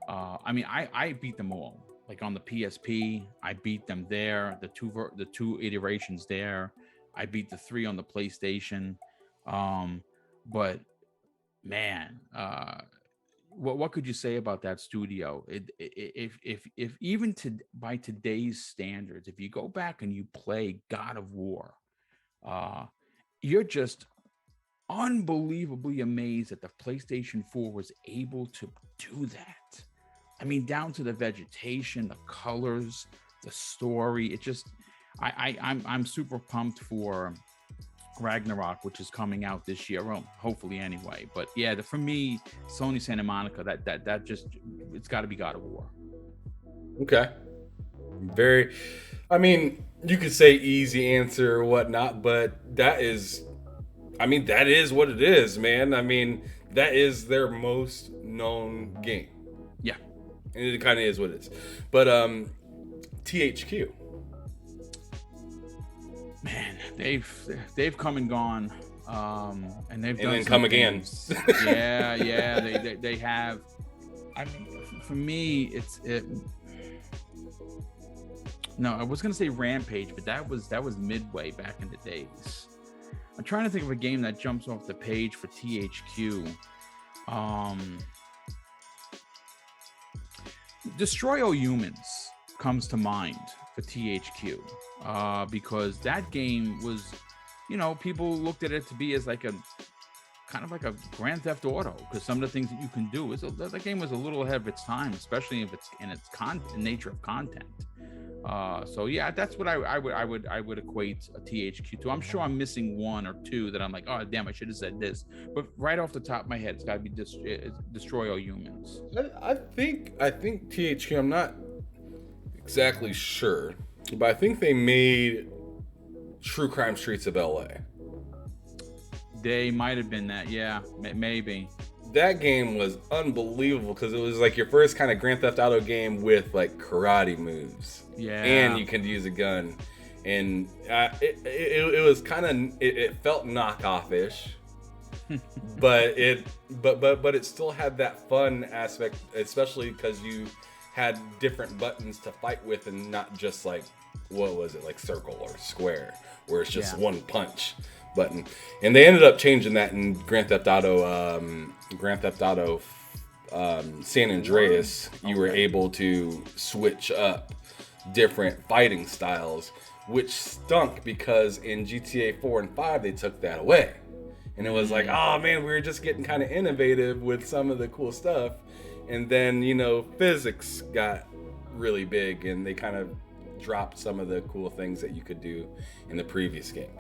I mean, I beat them all. Like on the PSP, I beat them there. The two iterations there. I beat the 3 on the PlayStation. But man, what could you say about that studio? If even by today's standards, if you go back and you play God of War, you're just unbelievably amazed that the PlayStation 4 was able to do that. I mean, down to the vegetation, the colors, the story. It just I'm super pumped for Ragnarok, which is coming out this year, well, hopefully anyway. But yeah, for me, Sony Santa Monica, that just, it's got to be God of War. Okay. I mean, you could say easy answer or whatnot, but that is what it is, man. I mean, that is their most known game. Yeah. And it kind of is what it is. But THQ. Man, they've come and gone, and they've done and then come again. yeah, they have. I mean, for me, No, I was gonna say Rampage, but that was Midway back in the days. I'm trying to think of a game that jumps off the page for THQ. Destroy All Humans comes to mind for THQ, because that game was, people looked at it to be as like a kind of like a Grand Theft Auto, because some of the things that you can do that game was a little ahead of its time, especially if it's in its nature of content. So yeah, that's what I would equate a THQ to. I'm sure I'm missing one or two that I'm like, oh damn, I should have said this. But right off the top of my head, it's got to be Destroy All Humans. I think THQ. I'm not exactly sure, but I think they made True Crime Streets of LA. They might have been that, yeah, maybe. That game was unbelievable because it was like your first kind of Grand Theft Auto game with like karate moves. Yeah. And you can use a gun. And it was kind of, it felt knockoff-ish. but it still had that fun aspect, especially because you had different buttons to fight with and not just like, what was it, like circle or square, where it's just one punch button. And they ended up changing that in Grand Theft Auto San Andreas. You were able to switch up different fighting styles, which stunk because in GTA 4 and 5 they took that away. And it was like, oh man, we were just getting kind of innovative with some of the cool stuff. And then, physics got really big and they kind of dropped some of the cool things that you could do in the previous game.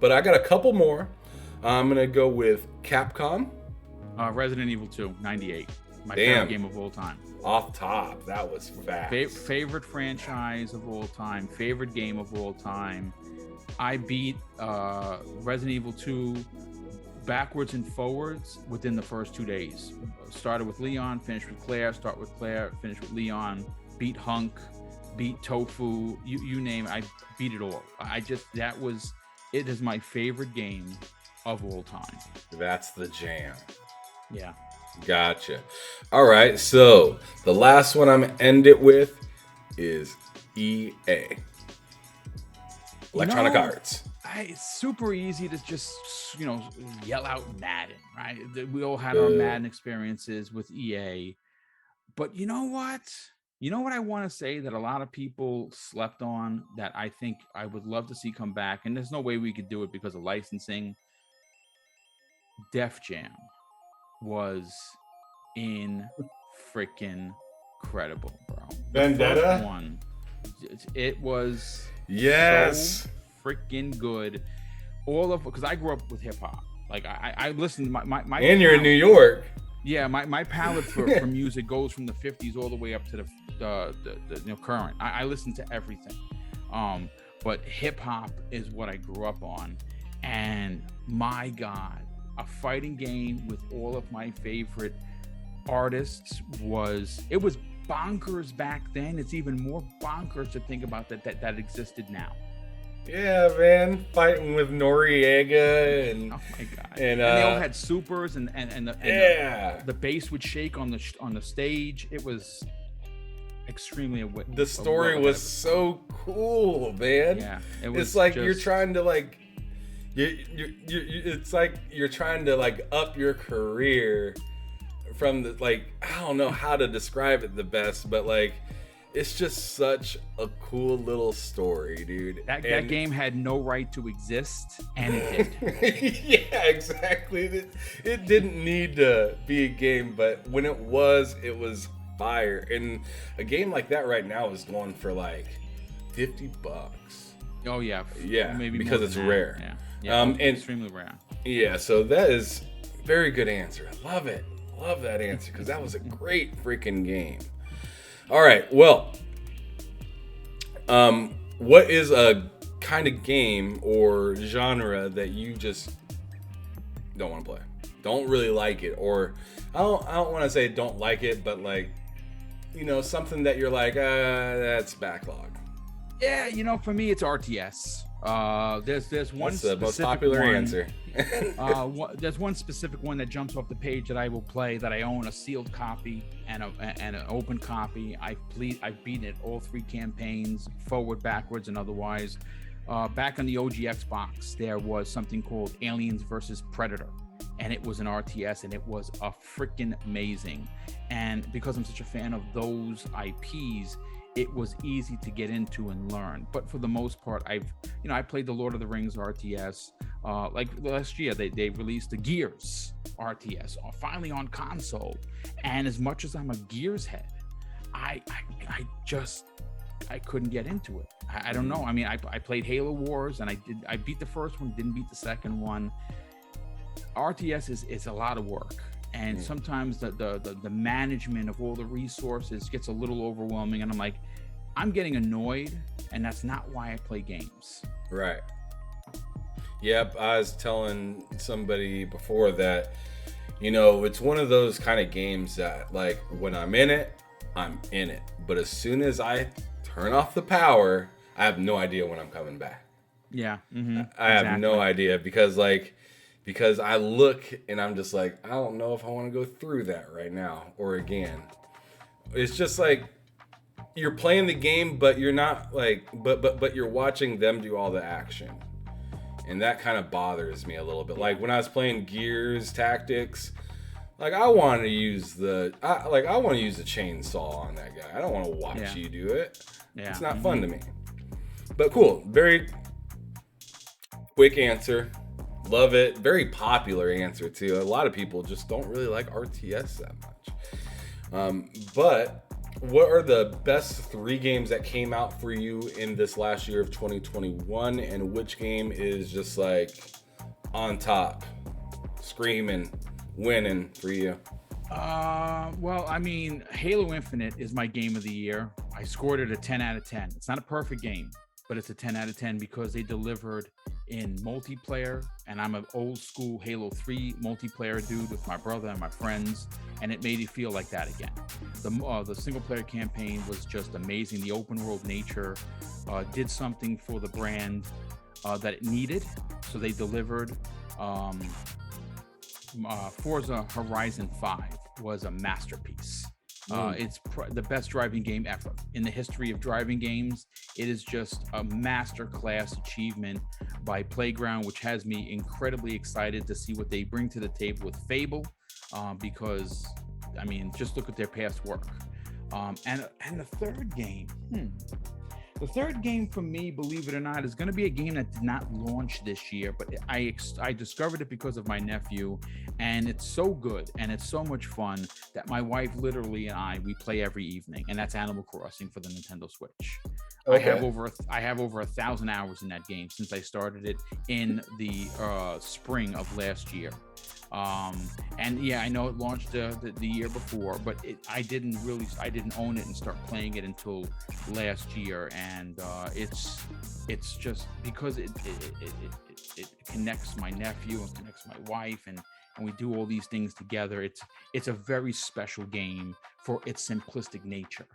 But I got a couple more. I'm going to go with Capcom. Resident Evil 2, 98. My favorite game of all time. Off top, that was fast. Favorite franchise of all time. Favorite game of all time. I beat Resident Evil 2 backwards and forwards within the first 2 days. Started with Leon, finished with Claire, start with Claire, finish with Leon, beat Hunk, beat Tofu, you name it, I beat it all. It is my favorite game of all time. That's the jam. Yeah. Gotcha. All right, so the last one I'm gonna end it with is EA. Electronic Arts. It's super easy to just, yell out Madden, right? We all had our Madden experiences with EA. But you know what? You know what I want to say that a lot of people slept on that I think I would love to see come back, and there's no way we could do it because of licensing. Def Jam was freaking incredible, bro. Vendetta? One. It was so freaking good. Because I grew up with hip hop. Like I listened to my and you're in New York. Yeah, my palette for music goes from the 50s all the way up to the current. I listen to everything. But hip hop is what I grew up on. And my God, a fighting game with all of my favorite artists was bonkers back then. It's even more bonkers to think about that existed now. Yeah, man, fighting with Noriega and oh my God, and they all had supers and the bass would shake on the stage. It was extremely the story was so cool, man. Yeah, it's like you're trying to like it's like you're trying to like up your career from the like I don't know how to describe it the best, but like it's just such a cool little story, dude. That game had no right to exist, and it did. Yeah, exactly. It didn't need to be a game, but when it was fire. And a game like that right now is going for like $50. Oh yeah, maybe because it's rare. Yeah, and extremely rare. Yeah, so that is a very good answer. I love it. Love that answer because that was a great freaking game. All right, well, what is a kind of game or genre that you just don't want to play? Don't really like it, or I don't want to say don't like it, but like, something that you're like, that's backlog. Yeah, for me it's RTS. There's one That's the most specific popular one. answer. There's one specific one that jumps off the page that I will play, that I own a sealed copy and an open copy. I've beaten it all 3 campaigns, forward, backwards, and otherwise. Back on the OG Xbox, there was something called Aliens versus Predator, and it was an RTS, and it was a freaking amazing. And because I'm such a fan of those IPs, it was easy to get into and learn. But for the most part, I played the Lord of the Rings RTS. Like last year, they released the Gears RTS, finally on console. And as much as I'm a Gears head, I couldn't get into it. I don't know. I mean, I played Halo Wars, and I beat the first one, didn't beat the second one. RTS is a lot of work. And sometimes the management of all the resources gets a little overwhelming, and I'm like, I'm getting annoyed, and that's not why I play games. Right. Yep, I was telling somebody before that, it's one of those kind of games that, like, when I'm in it, but as soon as I turn off the power, I have no idea when I'm coming back. Yeah. I have no idea, because I look and I'm just like, I don't know if I want to go through that right now or again. It's just like you're playing the game, but you're not like, but you're watching them do all the action, and that kind of bothers me a little bit. Like when I was playing Gears Tactics, like I want to use the chainsaw on that guy. I don't want to watch you do it. Yeah. It's not fun to me. But cool, very quick answer. Love it. Very popular answer too. A lot of people just don't really like RTS that much. But what are the best 3 games that came out for you in this last year of 2021, and which game is just like on top, screaming, winning for you? Well, I mean, Halo Infinite is my game of the year. I scored it a 10 out of 10. It's not a perfect game, but it's a 10 out of 10 because they delivered in multiplayer, and I'm an old school Halo 3 multiplayer dude with my brother and my friends, and it made me feel like that again. The single player campaign was just amazing. The open world nature did something for the brand that it needed, so they delivered. Forza Horizon 5 was a masterpiece. It's the best driving game ever in the history of driving games. It is just a masterclass achievement by Playground, which has me incredibly excited to see what they bring to the table with Fable, because I mean, just look at their past work. And the third game, the third game for me, believe it or not, is going to be a game that did not launch this year, but I discovered it because of my nephew, and it's so good and it's so much fun that my wife literally and we play every evening, and that's Animal Crossing for the Nintendo Switch. Okay. I have over 1,000 hours in that game since I started it in the spring of last year. And yeah, I know it launched the year before, but I didn't own it and start playing it until last year. And it's just because it connects my nephew and connects my wife, and we do all these things together. It's a very special game for its simplistic nature.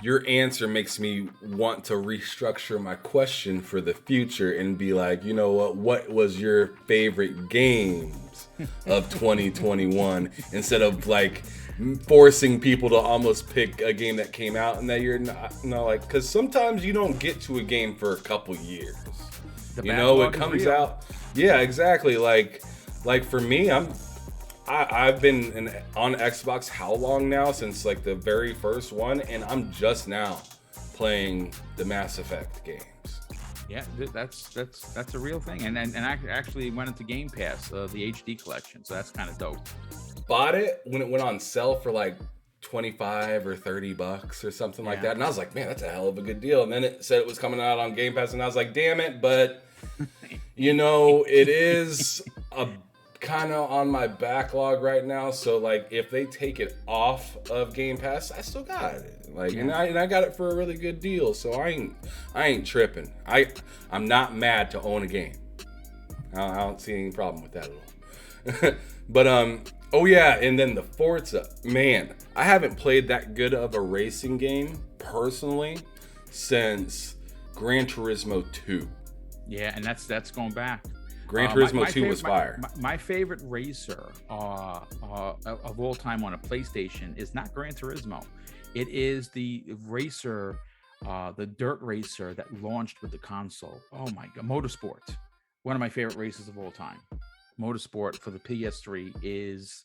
Your answer makes me want to restructure my question for the future and be like, you know what was your favorite games of 2021, instead of like forcing people to almost pick a game that came out and that you're not, like, because sometimes you don't get to a game for a couple years. It comes out. Yeah, exactly. Like for me, I've been on Xbox how long now? Since like the very first one, and I'm just now playing the Mass Effect games. Yeah, that's a real thing, and I actually went into Game Pass, the HD collection, so that's kind of dope. Bought it when it went on sale for like $25 or $30 or something like that, and I was like, man, that's a hell of a good deal. And then it said it was coming out on Game Pass, and I was like, damn it, but it is a kind of on my backlog right now, so like if they take it off of Game Pass, I still got it, and I got it for a really good deal, so I ain't tripping. I'm not mad to own a game. I don't see any problem with that at all. But oh yeah, and then the Forza, man, I haven't played that good of a racing game personally since Gran Turismo 2. Yeah, and that's going back. Gran Turismo 2 was fire. My favorite racer of all time on a PlayStation is not Gran Turismo. It is the racer, the dirt racer that launched with the console. Oh my God, Motorsport. One of my favorite races of all time. Motorsport for the PS3 is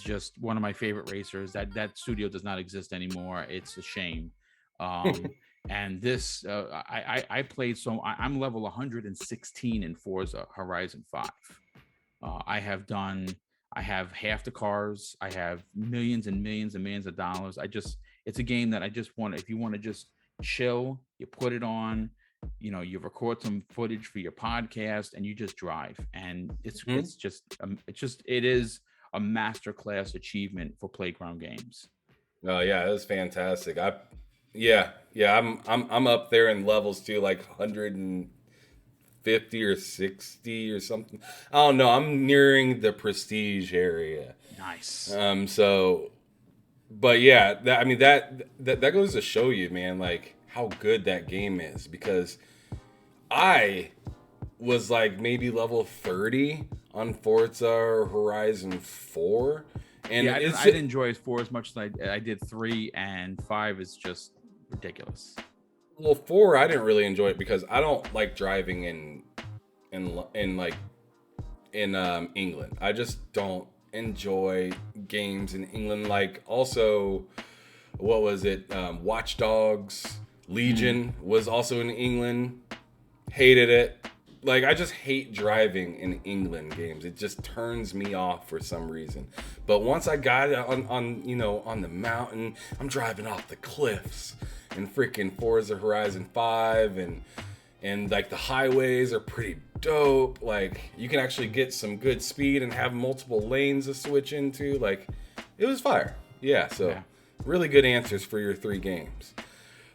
just one of my favorite racers. That studio does not exist anymore. It's a shame. And this, I played, so I'm level 116 in Forza Horizon 5. I have half the cars. I have millions and millions and millions of dollars. It's a game that I just want. If you want to just chill, you put it on, you record some footage for your podcast, and you just drive. And it is a masterclass achievement for playground games. Oh yeah, it was fantastic. I'm up there in levels too, like 150 or 60 or something. I don't know. I'm nearing the prestige area. Nice. But yeah, that goes to show you, man, like how good that game is, because I was like maybe level 30 on Forza Horizon 4. And yeah, I didn't enjoy 4 as much as I did 3, and 5 is just ridiculous. Well, 4 I didn't really enjoy it because I don't like driving in England. I just don't enjoy games in England. Like, also, what was it? Watch Dogs Legion was also in England. Hated it. Like, I just hate driving in England games. It just turns me off for some reason. But once I got it on the mountain, I'm driving off the cliffs in freaking Forza Horizon 5, and like the highways are pretty dope. Like, you can actually get some good speed and have multiple lanes to switch into. Like, it was fire. Yeah, so really good answers for your 3 games.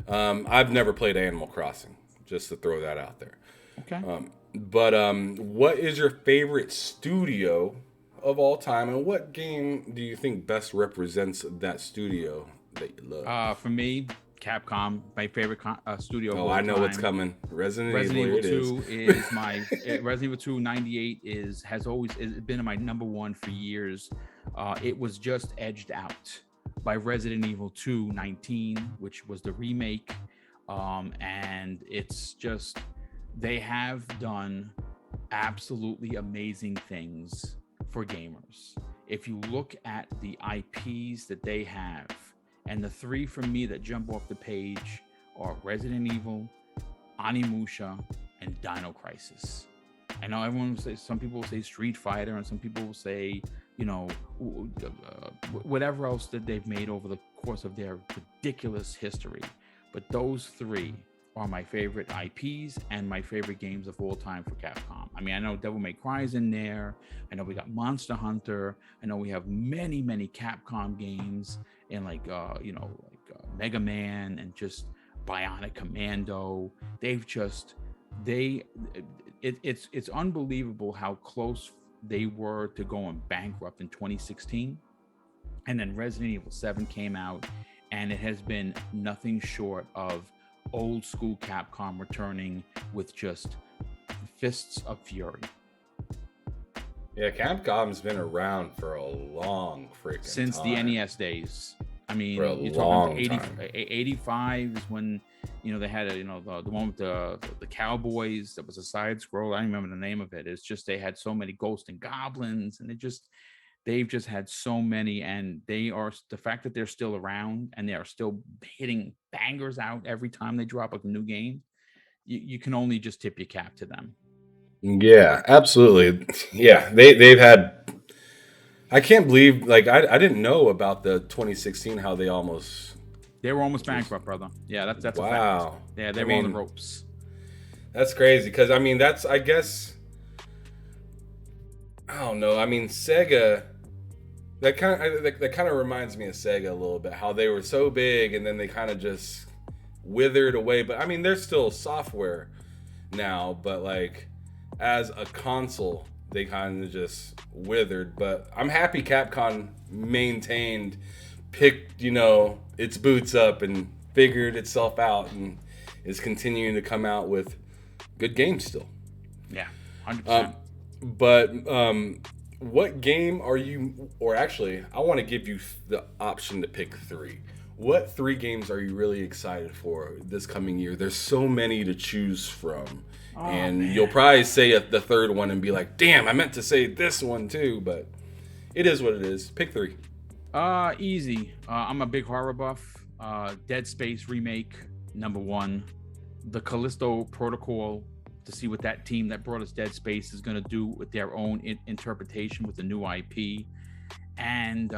I've never played Animal Crossing, just to throw that out there. Okay. But what is your favorite studio of all time, and what game do you think best represents that studio that you love? For me, Capcom, my favorite studio of all I know time. what's coming. Resident Evil 2 is my Resident Evil 2 98 has always been my number one for years. It was just edged out by Resident Evil 2 19, which was the remake, and it's just, they have done absolutely amazing things for gamers. If you look at the IPs that they have, and the 3 for me that jump off the page are Resident Evil, Onimusha, and Dino Crisis. I know everyone will say, some people will say Street Fighter, and some people will say, whatever else that they've made over the course of their ridiculous history. But those 3 are my favorite IPs and my favorite games of all time for Capcom. I mean, I know Devil May Cry is in there. I know we got Monster Hunter. I know we have many, many Capcom games, and Mega Man and just Bionic Commando. It's unbelievable how close they were to going bankrupt in 2016. And then Resident Evil 7 came out, and it has been nothing short of old school Capcom returning with just fists of fury. Yeah, Capcom's been around for a long freaking since time. The NES days. I mean, you're talking 85 is when they had the one with the cowboys that was a side scroll. I don't remember the name of it. It's just they had so many ghosts and goblins, and they've just had so many, and the fact that they're still around and they are still hitting bangers out every time they drop a new game, you can only just tip your cap to them. Yeah, absolutely. Yeah, they've had. I can't believe, like, I didn't know about the 2016 how they were almost bankrupt, brother. Yeah, that's wow. A fact. Yeah, they were on the ropes. That's crazy, because I mean, I guess, I don't know. I mean, Sega. That kind of reminds me of Sega a little bit. How they were so big and then they kind of just withered away. But I mean, they're still software now. But like, as a console, they kind of just withered. But I'm happy Capcom picked its boots up and figured itself out and is continuing to come out with good games still. Yeah, 100%. But what game are you, or actually, I want to give you the option to pick 3. What 3 games are you really excited for this coming year? There's so many to choose from. And man, you'll probably say the third one and be like, damn, I meant to say this one too, but it is what it is. Pick 3. Easy. I'm a big horror buff. Dead Space remake, number 1. The Callisto Protocol, to see what that team that brought us Dead Space is going to do with their own interpretation with the new IP. And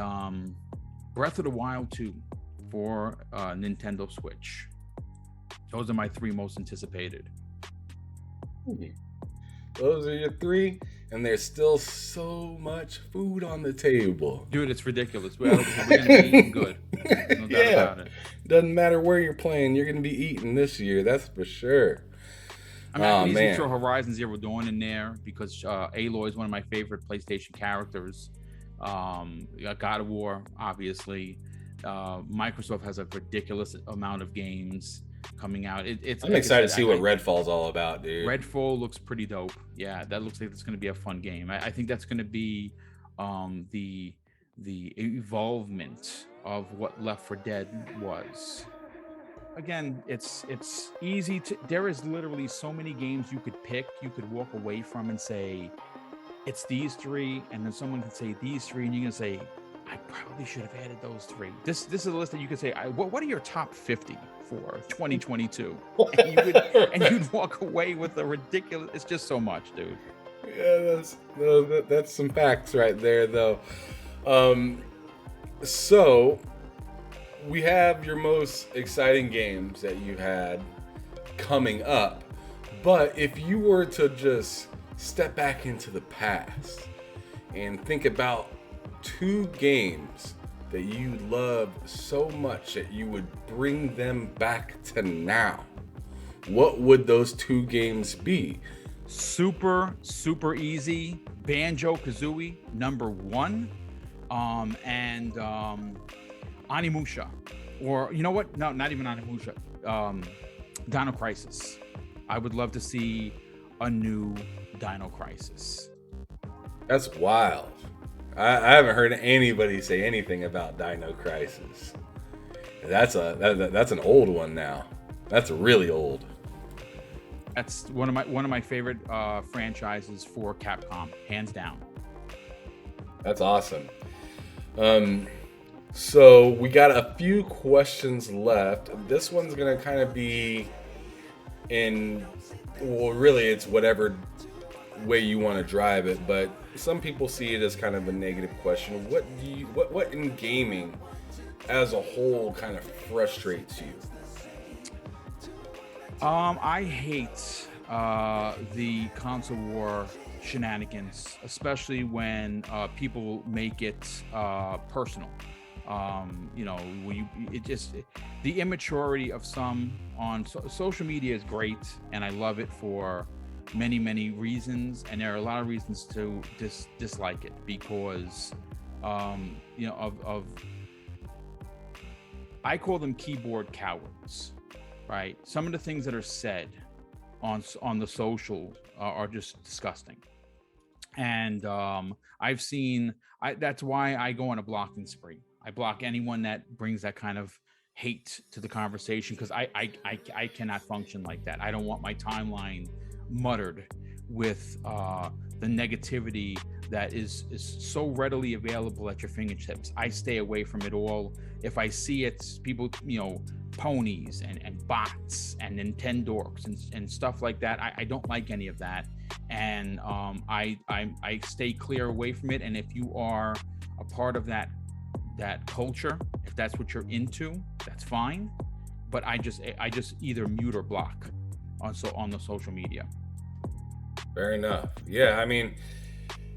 Breath of the Wild 2 for Nintendo Switch. Those are my 3 most anticipated. Those are your 3, and there's still so much food on the table. Dude, it's ridiculous. We're going to be eating good. No doubt about it. Doesn't matter where you're playing, you're going to be eating this year, that's for sure. I mean, I can easily throw Horizon Zero Dawn in there because Aloy is one of my favorite PlayStation characters. God of War, obviously. Microsoft has a ridiculous amount of games coming out. I'm excited to see what Redfall's all about, dude. Redfall looks pretty dope. Yeah, that looks like it's going to be a fun game. I think that's going to be the evolvement of what Left 4 Dead was. Again, it's easy to. There is literally so many games you could pick. You could walk away from and say, it's these 3, and then someone could say these 3, and you can say, I probably should have added those 3. This is a list that you could say, what are your top 50 for 2022? And you'd walk away with a ridiculous. It's just so much, dude. Yeah, that's some facts right there, though. So we have your most exciting games that you had coming up, but if you were to just step back into the past and think about 2 games that you love so much that you would bring them back to now, what would those 2 games be? Super easy. Banjo-Kazooie, number 1. And Onimusha. Or, you know what? No, not even Onimusha. Dino Crisis. I would love to see a new Dino Crisis. That's wild. I haven't heard anybody say anything about Dino Crisis. That's an old one now. That's really old. That's one of my favorite franchises for Capcom, hands down. That's awesome. So we got a few questions left. This one's gonna kind of be really it's whatever way you want to drive it, but some people see it as kind of a negative question. What in gaming as a whole kind of frustrates you? I hate the console war shenanigans, especially when people make it personal. The immaturity of some on social media is great, and I love it for many reasons, and there are a lot of reasons to dislike it because I call them keyboard cowards, right? Some of the things that are said on the social are just disgusting, and that's why I go on a blocking spree. I block anyone that brings that kind of hate to the conversation because I cannot function like that. I don't want my timeline muttered with the negativity that is so readily available at your fingertips. I stay away from it all. If I see it, people, ponies and bots and Nintendorks and stuff like that, I don't like any of that, and I stay clear away from it. And if you are a part of that culture, if that's what you're into, that's fine. But I just either mute or block on the social media. Fair enough. Yeah, I mean,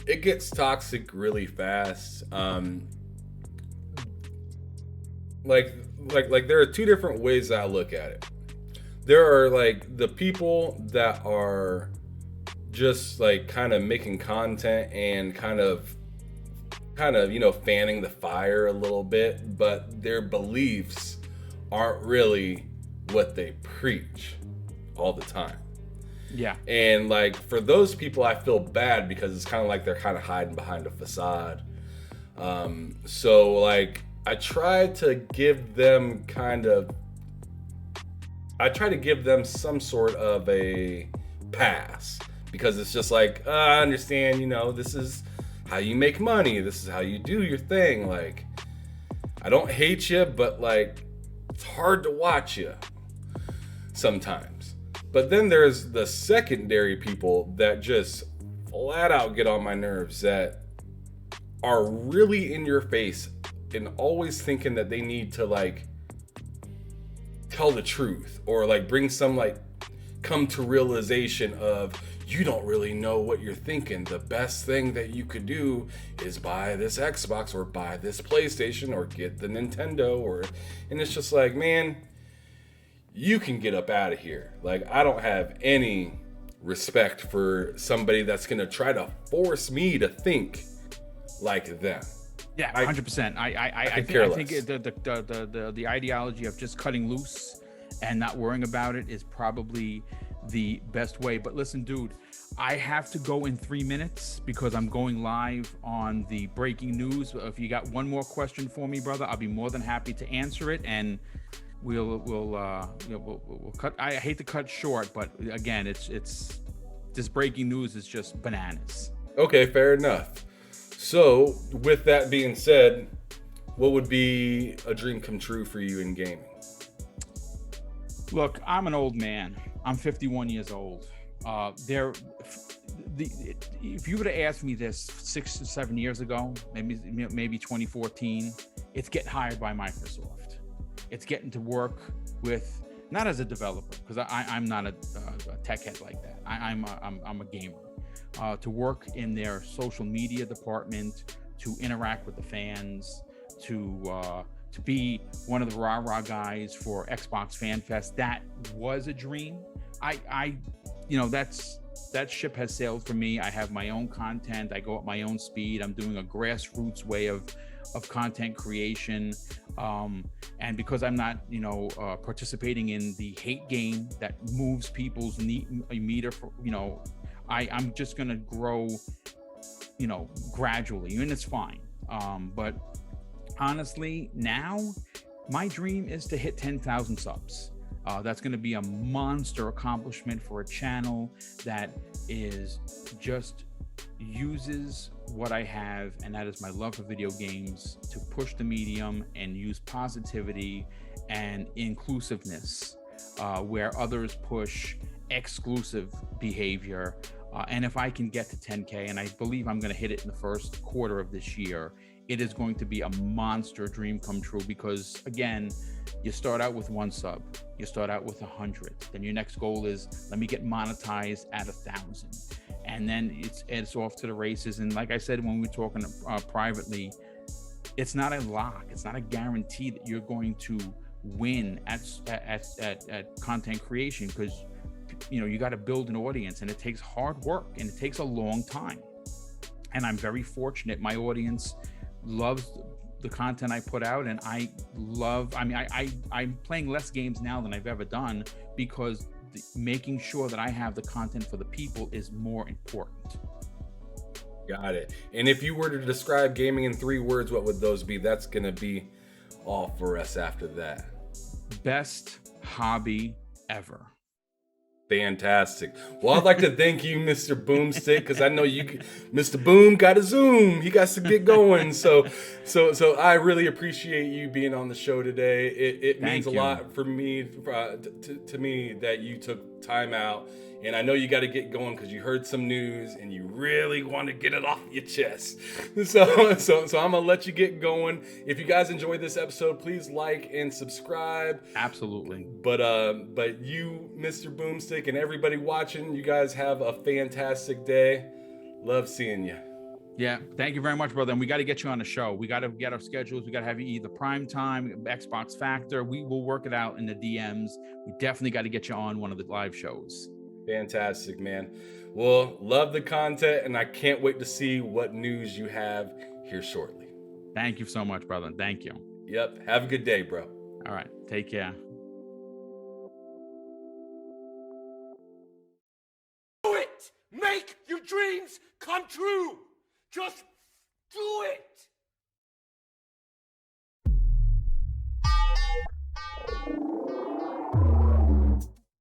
it gets toxic really fast. Like there are 2 different ways that I look at it. There are like the people that are just like kind of making content and kind of fanning the fire a little bit, but their beliefs aren't really what they preach all the time. Yeah. And like for those people, I feel bad because it's kind of like they're kind of hiding behind a facade. So like I try to give them some sort of a pass, because it's just like, I understand, this is how you make money. This is how you do your thing. Like, I don't hate you, but like, it's hard to watch you sometimes. But then there's the secondary people that just flat out get on my nerves, that are really in your face and always thinking that they need to like tell the truth, or like bring some like come to realization of, you don't really know what you're thinking. The best thing that you could do is buy this Xbox or buy this PlayStation or get the Nintendo, and it's just like, man, you can get up out of here. Like, I don't have any respect for somebody that's gonna try to force me to think like them. Yeah, 100%. I think the ideology of just cutting loose and not worrying about it is probably the best way. But listen, dude, I have to go in 3 minutes because I'm going live on the breaking news. If you got one more question for me, brother, I'll be more than happy to answer it, and we'll cut. I hate to cut short, but again, it's this breaking news is just bananas. Okay, fair enough. So, with that being said, what would be a dream come true for you in gaming? Look, I'm an old man. I'm 51 years old. If you would have asked me this 6 to 7 years ago, maybe 2014, it's getting hired by Microsoft. It's getting to work with, not as a developer, because I'm not a tech head like that. I'm a gamer. To work in their social media department, to interact with the fans, to be one of the rah-rah guys for Xbox Fan Fest. That was a dream. That ship has sailed for me. I have my own content. I go at my own speed. I'm doing a grassroots way of content creation. And because I'm not, participating in the hate game that moves people's meter for, I'm just going to grow, gradually, and it's fine. But honestly, now my dream is to hit 10,000 subs. That's going to be a monster accomplishment for a channel that is just uses what I have, and that is my love for video games, to push the medium and use positivity and inclusiveness, where others push exclusive behavior. And if I can get to 10K, and I believe I'm going to hit it in the first quarter of this year, it is going to be a monster dream come true, because again, you start out with 1 sub, you start out with 100, then your next goal is, let me get monetized at 1,000, and then it's off to the races. And like I said, when we were talking privately, it's not a lock, it's not a guarantee that you're going to win at content creation, because you got to build an audience, and it takes hard work, and it takes a long time. And I'm very fortunate. My audience loves the content I put out, and I'm playing less games now than I've ever done, because making sure that I have the content for the people is more important. Got it. And if you were to describe gaming in 3 words, what would those be? That's going to be all for us after that. Best hobby ever. Fantastic. Well, I'd like to thank you, Mr. Boomstick, because I know Mr. Boom got a Zoom. He got to get going. So I really appreciate you being on the show today. It means a lot for me, to me, that you took time out. And I know you got to get going because you heard some news and you really want to get it off your chest. So I'm going to let you get going. If you guys enjoyed this episode, please like and subscribe. Absolutely. But you, Mr. Boomstick, and everybody watching, you guys have a fantastic day. Love seeing you. Yeah, thank you very much, brother. And we got to get you on the show. We got to get our schedules. We got to have you either prime time, Xbox Factor. We will work it out in the DMs. We definitely got to get you on one of the live shows. Fantastic, man. Well, love the content, and I can't wait to see what news you have here shortly. Thank you so much, brother. Thank you. Yep. Have a good day, bro. All right. Take care. Do it! Make your dreams come true! Just do it!